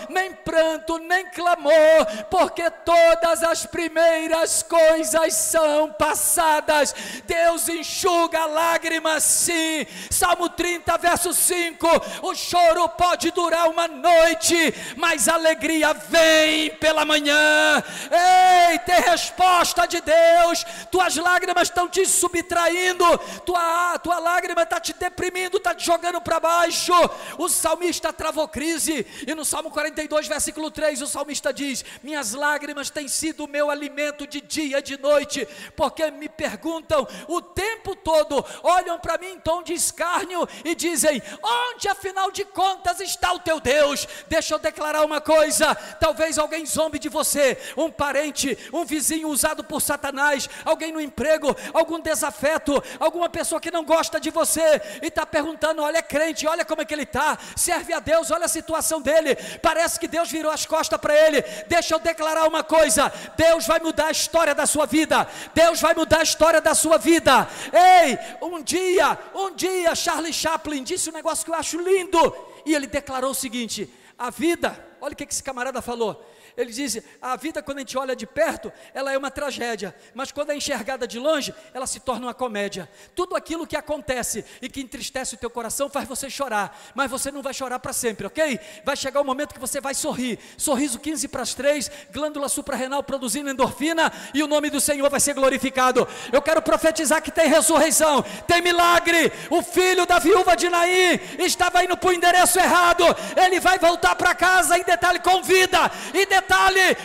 nem pranto, nem clamor, porque todas as primeiras coisas são passadas. Deus enxuga lágrimas, sim. Salmo 30, verso 5: o choro pode durar uma noite, mas a alegria vem pela manhã. Ei, tem resposta de Deus. Tuas lágrimas estão te subtraindo, tua lágrima está te deprimindo, está te jogando para baixo. O salmista travou crise, e no Salmo 42, versículo 3, o salmista diz: minhas lágrimas têm sido o meu alimento de dia e de noite, porque me perguntam o tempo todo, olham para mim em tom de escárnio e dizem: onde afinal de contas está o teu Deus? Deixa eu declarar uma coisa: talvez alguém zombe de você, um parente, um vizinho usado por Satanás, alguém no emprego, algum desafeto, alguma pessoa que não gosta de você e está perguntando: olha, é crente, olha como é que ele está, serve a Deus, olha a situação dele, parece que Deus virou as costas para ele. Deixa eu declarar uma coisa: Deus vai mudar a história da sua vida. Deus vai mudar a história da sua vida. Ei, um dia Charlie Chaplin disse um negócio que eu acho lindo, e ele declarou o seguinte: a vida, olha o que esse camarada falou. Ele diz: a vida, quando a gente olha de perto, ela é uma tragédia, mas quando é enxergada de longe, ela se torna uma comédia. Tudo aquilo que acontece e que entristece o teu coração faz você chorar, mas você não vai chorar para sempre, ok? Vai chegar o momento que você vai sorrir. Sorriso 15 para as 3, glândula suprarrenal produzindo endorfina, e o nome do Senhor vai ser glorificado. Eu quero profetizar que tem ressurreição, tem milagre. O filho da viúva de Naim estava indo para o endereço errado, ele vai voltar para casa, em detalhe, com vida, e detalhe,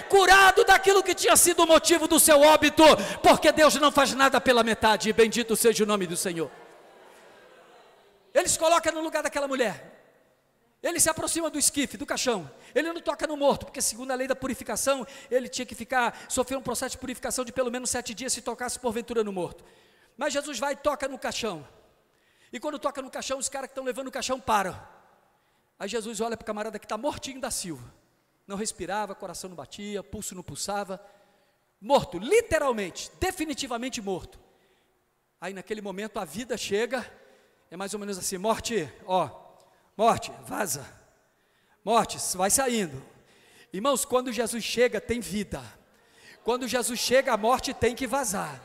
curado daquilo que tinha sido o motivo do seu óbito, porque Deus não faz nada pela metade. Bendito seja o nome do Senhor. Ele se coloca no lugar daquela mulher, ele se aproxima do esquife, do caixão, ele não toca no morto, porque segundo a lei da purificação, ele tinha que sofrer um processo de purificação de pelo menos 7 dias, se tocasse porventura no morto. Mas Jesus vai e toca no caixão, e quando toca no caixão, os caras que estão levando o caixão param. Aí Jesus olha para o camarada que está mortinho da Silva, não respirava, coração não batia, pulso não pulsava, morto, literalmente, definitivamente morto. Aí naquele momento a vida chega, é mais ou menos assim: morte, morte, vaza, morte, vai saindo. Irmãos, quando Jesus chega, tem vida. Quando Jesus chega, a morte tem que vazar.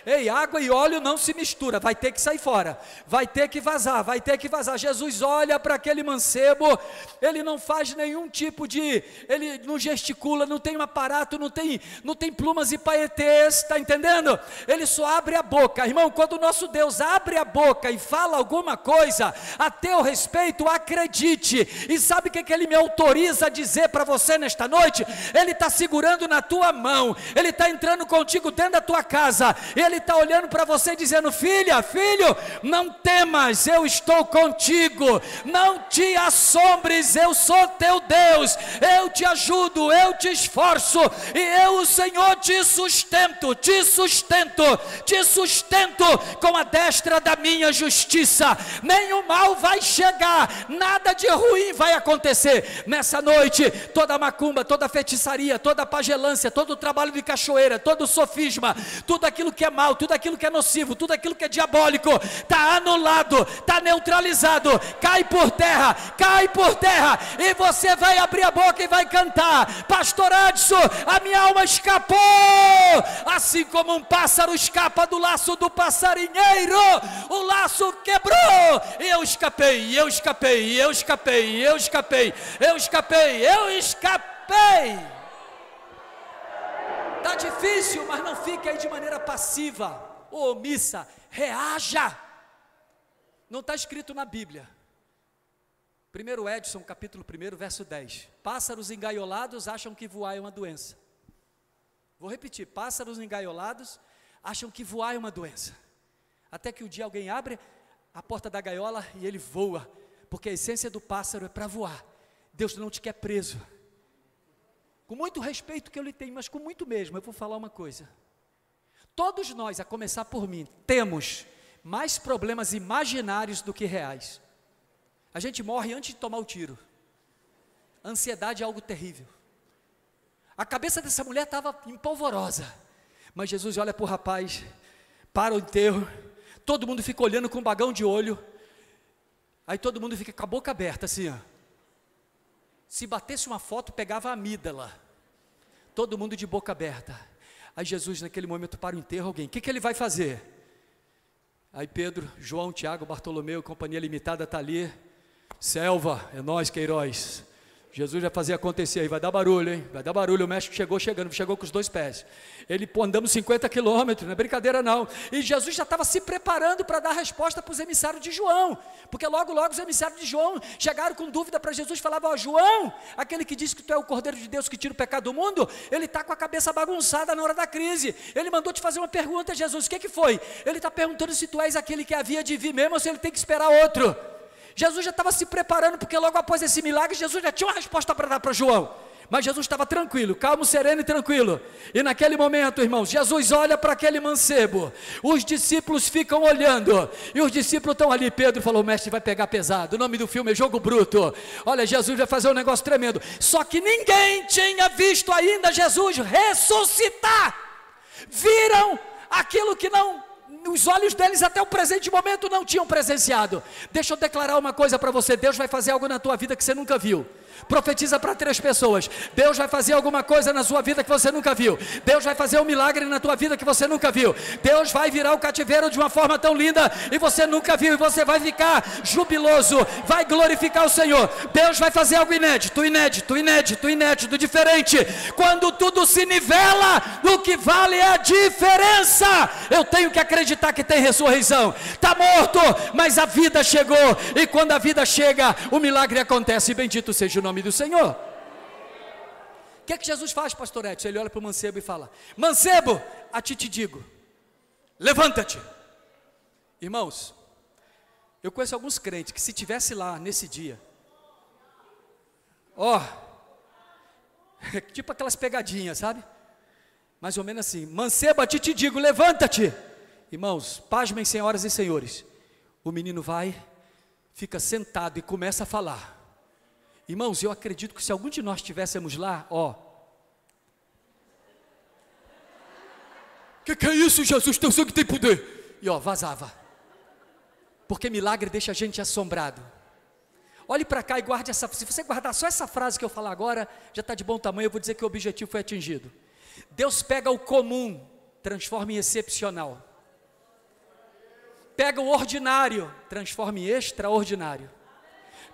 Ei, água e óleo não se mistura, vai ter que sair fora, vai ter que vazar, vai ter que vazar. Jesus olha para aquele mancebo, ele não faz nenhum tipo de, ele não gesticula, não tem um aparato, não tem plumas e paetês, está entendendo? Ele só abre a boca. Irmão, quando o nosso Deus abre a boca e fala alguma coisa a teu respeito, acredite. E sabe o que ele me autoriza a dizer para você nesta noite? Ele está segurando na tua mão, ele está entrando contigo dentro da tua casa, ele está olhando para você dizendo: filha, filho, não temas, eu estou contigo, não te assombres, eu sou teu Deus, eu te ajudo, eu te esforço, e eu, o Senhor, te sustento, te sustento, te sustento com a destra da minha justiça. Nenhum mal vai chegar, nada de ruim vai acontecer nessa noite. Toda macumba, toda feitiçaria, toda pagelância, todo o trabalho de cachoeira, todo o sofisma, tudo aquilo que é mal, tudo aquilo que é nocivo, tudo aquilo que é diabólico, está anulado, está neutralizado, cai por terra, e você vai abrir a boca e vai cantar: pastor Adson, a minha alma escapou, assim como um pássaro escapa do laço do passarinheiro, o laço quebrou, e eu escapei, eu escapei, eu escapei, eu escapei, eu escapei, eu escapei. Está difícil, mas não fique aí de maneira passiva ou omissa, reaja. Não está escrito na Bíblia. 1 Edson, capítulo 1, verso 10. Pássaros engaiolados acham que voar é uma doença. Vou repetir: pássaros engaiolados acham que voar é uma doença. Até que um dia alguém abre a porta da gaiola e ele voa, porque a essência do pássaro é para voar. Deus não te quer preso. Com muito respeito que eu lhe tenho, mas com muito mesmo, eu vou falar uma coisa. Todos nós, a começar por mim, temos mais problemas imaginários do que reais. A gente morre antes de tomar o tiro. A ansiedade é algo terrível. A cabeça dessa mulher estava empolvorosa, mas Jesus olha para o rapaz, para o enterro, todo mundo fica olhando com um bagão de olho, aí todo mundo fica com a boca aberta assim, ó. Se batesse uma foto, pegava a amígdala, todo mundo de boca aberta. Aí Jesus, naquele momento, para o enterro, alguém, o que ele vai fazer? Aí Pedro, João, Tiago, Bartolomeu, Companhia Limitada está ali. Selva, é nós, Queiroz. Jesus vai fazer acontecer aí, vai dar barulho, hein? Vai dar barulho. O mestre chegou com os 2 pés. Ele andamos 50 quilômetros, não é brincadeira não. E Jesus já estava se preparando para dar resposta para os emissários de João, porque logo os emissários de João chegaram com dúvida para Jesus, falavam: ó, João, aquele que diz que tu é o Cordeiro de Deus que tira o pecado do mundo, ele está com a cabeça bagunçada na hora da crise. Ele mandou te fazer uma pergunta, Jesus, o que foi? Ele está perguntando se tu és aquele que havia de vir mesmo ou se ele tem que esperar outro. Jesus já estava se preparando, porque logo após esse milagre, Jesus já tinha uma resposta para dar para João. Mas Jesus estava tranquilo, calmo, sereno e tranquilo. E naquele momento, irmãos, Jesus olha para aquele mancebo. Os discípulos ficam olhando. E os discípulos estão ali. Pedro falou: o mestre vai pegar pesado. O nome do filme é Jogo Bruto. Olha, Jesus vai fazer um negócio tremendo. Só que ninguém tinha visto ainda Jesus ressuscitar. Viram aquilo que os olhos deles até o presente momento não tinham presenciado. Deixa eu declarar uma coisa para você: Deus vai fazer algo na tua vida que você nunca viu. Profetiza para 3 pessoas: Deus vai fazer alguma coisa na sua vida que você nunca viu. Deus vai fazer um milagre na tua vida que você nunca viu. Deus vai virar o cativeiro de uma forma tão linda e você nunca viu, e você vai ficar jubiloso, vai glorificar o Senhor. Deus vai fazer algo inédito, diferente. Quando tudo se nivela, o que vale é a diferença. Eu tenho que acreditar que tem ressurreição. Está morto, mas a vida chegou, e quando a vida chega, o milagre acontece. Bendito seja o nome do Senhor. O que é que Jesus faz, pastor Edson? Ele olha para o mancebo e fala: mancebo, a ti te digo, levanta-te. Irmãos, eu conheço alguns crentes que se tivesse lá nesse dia, tipo aquelas pegadinhas, sabe? Mais ou menos assim: mancebo, a ti te digo, levanta-te. Irmãos, pasmem, senhoras e senhores, o menino vai, fica sentado e começa a falar. Irmãos, eu acredito que se algum de nós estivéssemos lá, que é isso, Jesus? Teu sangue tem poder. E vazava. Porque milagre deixa a gente assombrado. Olhe para cá e guarde essa. Se você guardar só essa frase que eu falar agora, já está de bom tamanho. Eu vou dizer que o objetivo foi atingido. Deus pega o comum, transforma em excepcional. Pega o ordinário, transforma em extraordinário.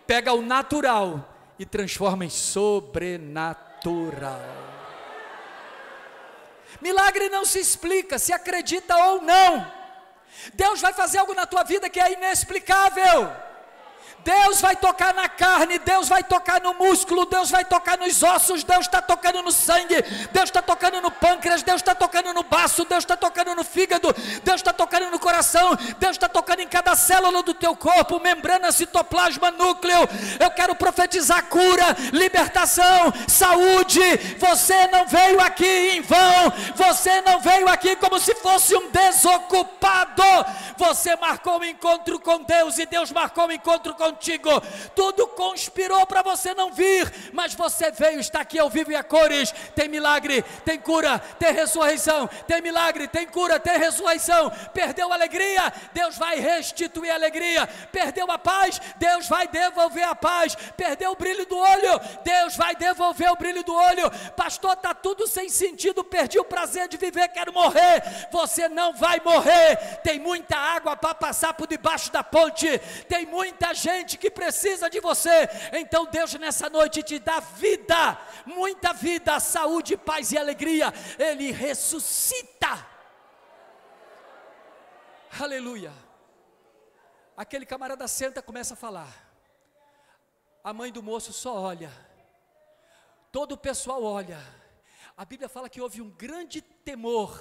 Pega o natural e transforma em sobrenatural. Milagre não se explica, se acredita ou não. Deus vai fazer algo na tua vida que é inexplicável. Deus vai tocar na carne, Deus vai tocar no músculo, Deus vai tocar nos ossos, Deus está tocando no sangue, Deus está tocando no pâncreas, Deus está tocando no baço, Deus está tocando no fígado, Deus está tocando no coração, Deus está tocando em cada célula do teu corpo, membrana, citoplasma, núcleo. Eu quero profetizar cura, libertação, saúde. Você não veio aqui em vão, você não veio aqui como se fosse um desocupado. Você marcou um encontro com Deus e Deus marcou um encontro contigo. Tudo conspirou para você não vir, mas você veio, está aqui ao vivo e a cores. Tem milagre, tem cura, tem ressurreição. Tem milagre, tem cura, tem ressurreição. Perdeu a alegria, Deus vai restituir a alegria. Perdeu a paz, Deus vai devolver a paz. Perdeu o brilho do olho, Deus vai devolver o brilho do olho. Pastor, está tudo sem sentido, perdi o prazer de viver, quero morrer. Você não vai morrer. Tem muita água para passar por debaixo da ponte, tem muita gente que precisa de você. Então Deus nessa noite te dá vida, muita vida, saúde, paz e alegria. Ele ressuscita. Aleluia. Aquele camarada senta, começa a falar. A mãe do moço só olha, todo o pessoal olha. A Bíblia fala que houve um grande temor,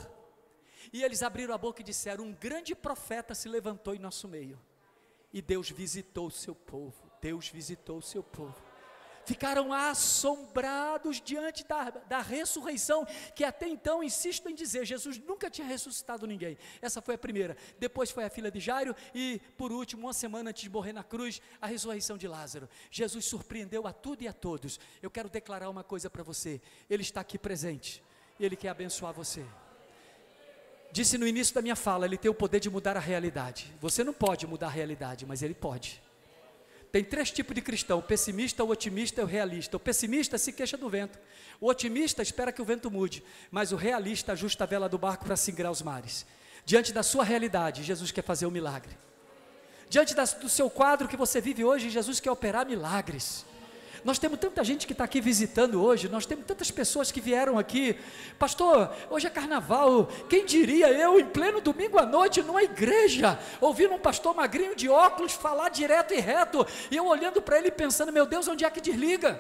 e eles abriram a boca e disseram: um grande profeta se levantou em nosso meio. E Deus visitou o seu povo, Deus visitou o seu povo. Ficaram assombrados diante da ressurreição, que até então, insisto em dizer, Jesus nunca tinha ressuscitado ninguém. Essa foi a primeira. Depois foi a filha de Jairo e, por último, uma semana antes de morrer na cruz, a ressurreição de Lázaro. Jesus surpreendeu a tudo e a todos. Eu quero declarar uma coisa para você: Ele está aqui presente, Ele quer abençoar você. Disse no início da minha fala, Ele tem o poder de mudar a realidade. Você não pode mudar a realidade, mas Ele pode. Tem 3 tipos de cristão: o pessimista, o otimista e o realista. O pessimista se queixa do vento, o otimista espera que o vento mude, mas o realista ajusta a vela do barco para singrar os mares. Diante da sua realidade, Jesus quer fazer um milagre. Diante do seu quadro que você vive hoje, Jesus quer operar milagres. Nós temos tanta gente que está aqui visitando hoje, nós temos tantas pessoas que vieram aqui. Pastor, hoje é carnaval, quem diria eu em pleno domingo à noite numa igreja, ouvindo um pastor magrinho de óculos falar direto e reto, e eu olhando para ele pensando: meu Deus, onde é que desliga?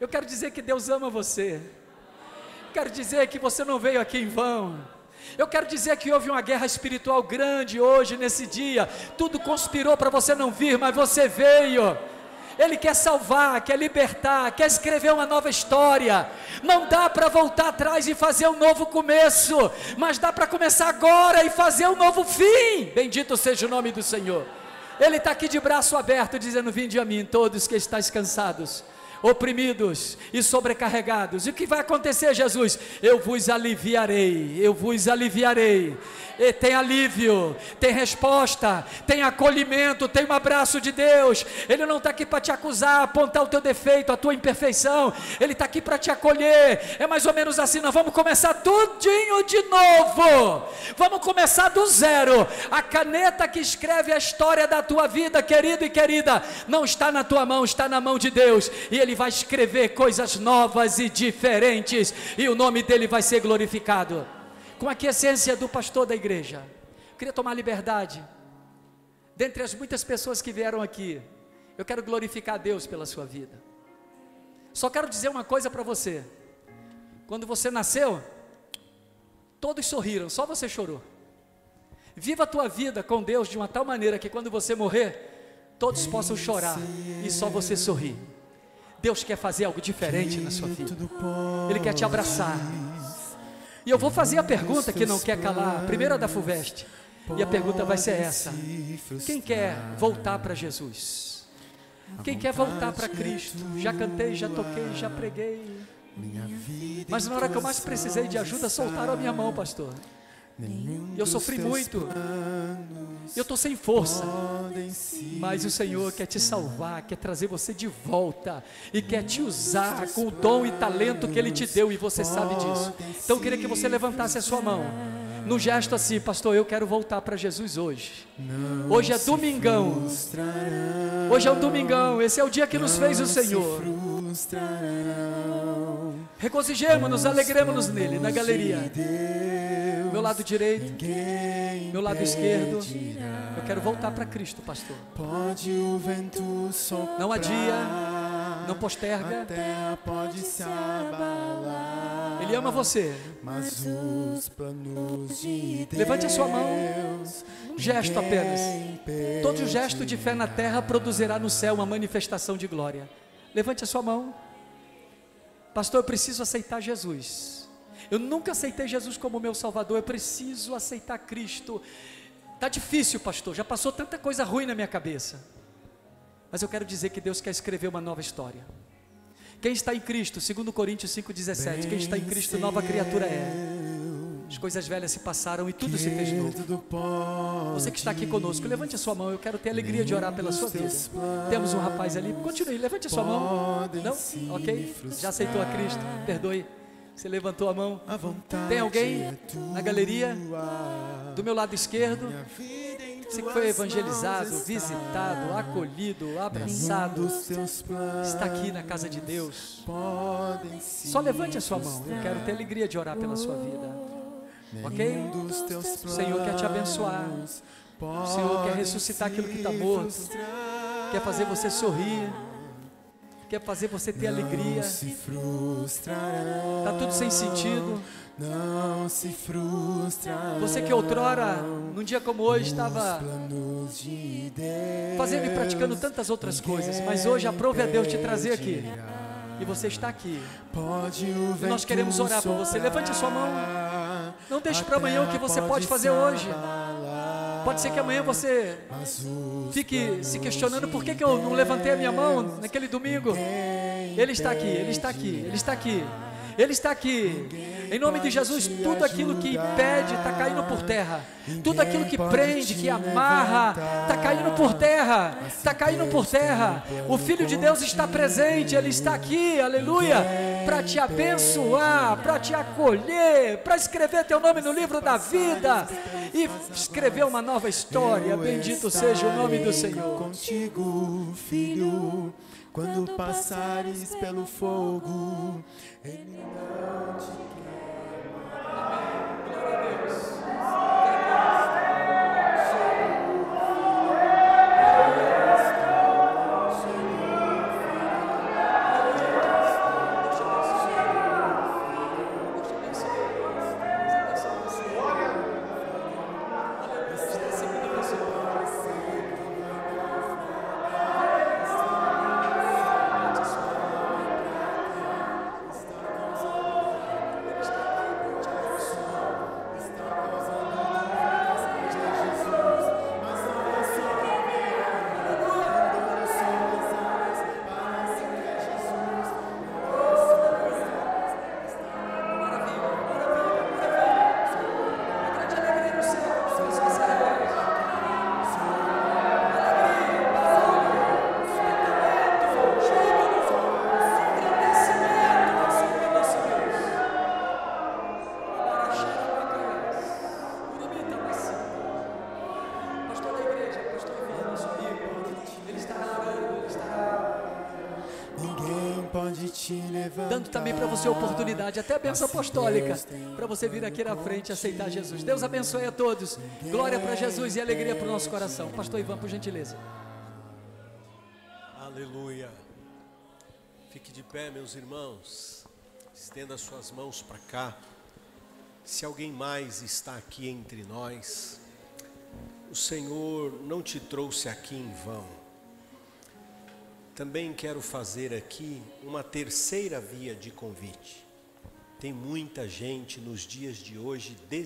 Eu quero dizer que Deus ama você. Eu quero dizer que você não veio aqui em vão. Eu quero dizer que houve uma guerra espiritual grande hoje, nesse dia. Tudo conspirou para você não vir, mas você veio. Ele quer salvar, quer libertar, quer escrever uma nova história. Não dá para voltar atrás e fazer um novo começo, mas dá para começar agora e fazer um novo fim. Bendito seja o nome do Senhor. Ele está aqui de braço aberto, dizendo: vinde a mim todos que estáis cansados, oprimidos e sobrecarregados. E o que vai acontecer, Jesus? Eu vos aliviarei, eu vos aliviarei. E tem alívio, tem resposta, tem acolhimento, tem um abraço de Deus. Ele não está aqui para te acusar, apontar o teu defeito, a tua imperfeição. Ele está aqui para te acolher. É mais ou menos assim: nós vamos começar tudinho de novo, vamos começar do zero. A caneta que escreve a história da tua vida, querido e querida, não está na tua mão, está na mão de Deus. E Ele vai escrever coisas novas e diferentes, e o nome dele vai ser glorificado. Com a aquiescência do pastor da igreja, eu queria tomar liberdade, dentre as muitas pessoas que vieram aqui, eu quero glorificar a Deus pela sua vida. Só quero dizer uma coisa para você: quando você nasceu, todos sorriram, só você chorou. Viva a tua vida com Deus de uma tal maneira que quando você morrer, todos possam chorar e só você sorrir. Deus quer fazer algo diferente na sua vida. Ele quer te abraçar. E eu vou fazer a pergunta que não quer calar, a primeira da FUVEST. E a pergunta vai ser essa: quem quer voltar para Jesus? Quem quer voltar para Cristo? Já cantei, já toquei, já preguei, mas na hora que eu mais precisei de ajuda, soltaram a minha mão, pastor. E eu sofri muito. Eu estou sem força. Mas o Senhor quer te salvar, quer trazer você de volta e quer te usar com o dom e talento que Ele te deu, e você sabe disso. Então eu queria que você levantasse a sua mão no gesto assim: pastor, eu quero voltar para Jesus hoje. Hoje é domingão. Hoje é um domingão. Esse é o dia que nos fez o Senhor. Regozijemos-nos, alegremos-nos nele, na galeria. Meu lado direito, meu lado esquerdo. Eu quero voltar para Cristo, pastor. Não adia, não posterga. Ele ama você. Levante a sua mão. Gesto apenas. Todo gesto de fé na terra produzirá no céu uma manifestação de glória. Levante a sua mão. Pastor, eu preciso aceitar Jesus. Eu nunca aceitei Jesus como meu Salvador. Eu preciso aceitar Cristo. Está difícil, pastor. Já passou tanta coisa ruim na minha cabeça. Mas eu quero dizer que Deus quer escrever uma nova história. Quem está em Cristo, 2 Coríntios 5,17, quem está em Cristo, nova criatura é. As coisas velhas se passaram e tudo se fez novo. Você que está aqui conosco, levante a sua mão. Eu quero ter a alegria de orar pela sua vida. Temos um rapaz ali, continue, levante a sua mão. Não? Ok? Já aceitou a Cristo? Perdoe. Você levantou a mão. Tem alguém na galeria do meu lado esquerdo? Você que foi evangelizado, visitado, acolhido, abraçado, está aqui na casa de Deus. Só levante a sua mão. Eu quero ter alegria de orar pela sua vida. Ok? O Senhor quer te abençoar. O Senhor quer ressuscitar aquilo que está morto. Quer fazer você sorrir. Quer fazer você ter alegria. Está tudo sem sentido. Você que outrora, num dia como hoje, estava fazendo e praticando tantas outras coisas, mas hoje aprove a Deus te trazer aqui. E você está aqui. E nós queremos orar por você. Levante a sua mão. Não deixe para amanhã o que você pode fazer hoje. Pode ser que amanhã você fique se questionando: por que eu não levantei a minha mão naquele domingo? Ele está aqui, Ele está aqui, Ele está aqui. Ele está aqui. Em nome de Jesus, tudo aquilo que impede está caindo por terra. Tudo aquilo que prende, que amarra, está caindo por terra. Está caindo por terra. O Filho de Deus está presente. Ele está aqui, aleluia, para te abençoar, para te acolher, para escrever teu nome no livro da vida e escrever uma nova história. Bendito seja o nome do Senhor. Contigo, filho, quando passares pelo fogo, Ele não te queima. Amém. Glória a Deus. Dando também para você a oportunidade, até a bênção apostólica, para você vir aqui na frente e aceitar Jesus. Deus abençoe a todos. Glória para Jesus e alegria para o nosso coração. Pastor Ivan, por gentileza. Aleluia. Fique de pé, meus irmãos. Estenda suas mãos para cá. Se alguém mais está aqui entre nós, o Senhor não te trouxe aqui em vão. Também quero fazer aqui uma terceira via de convite. Tem muita gente nos dias de hoje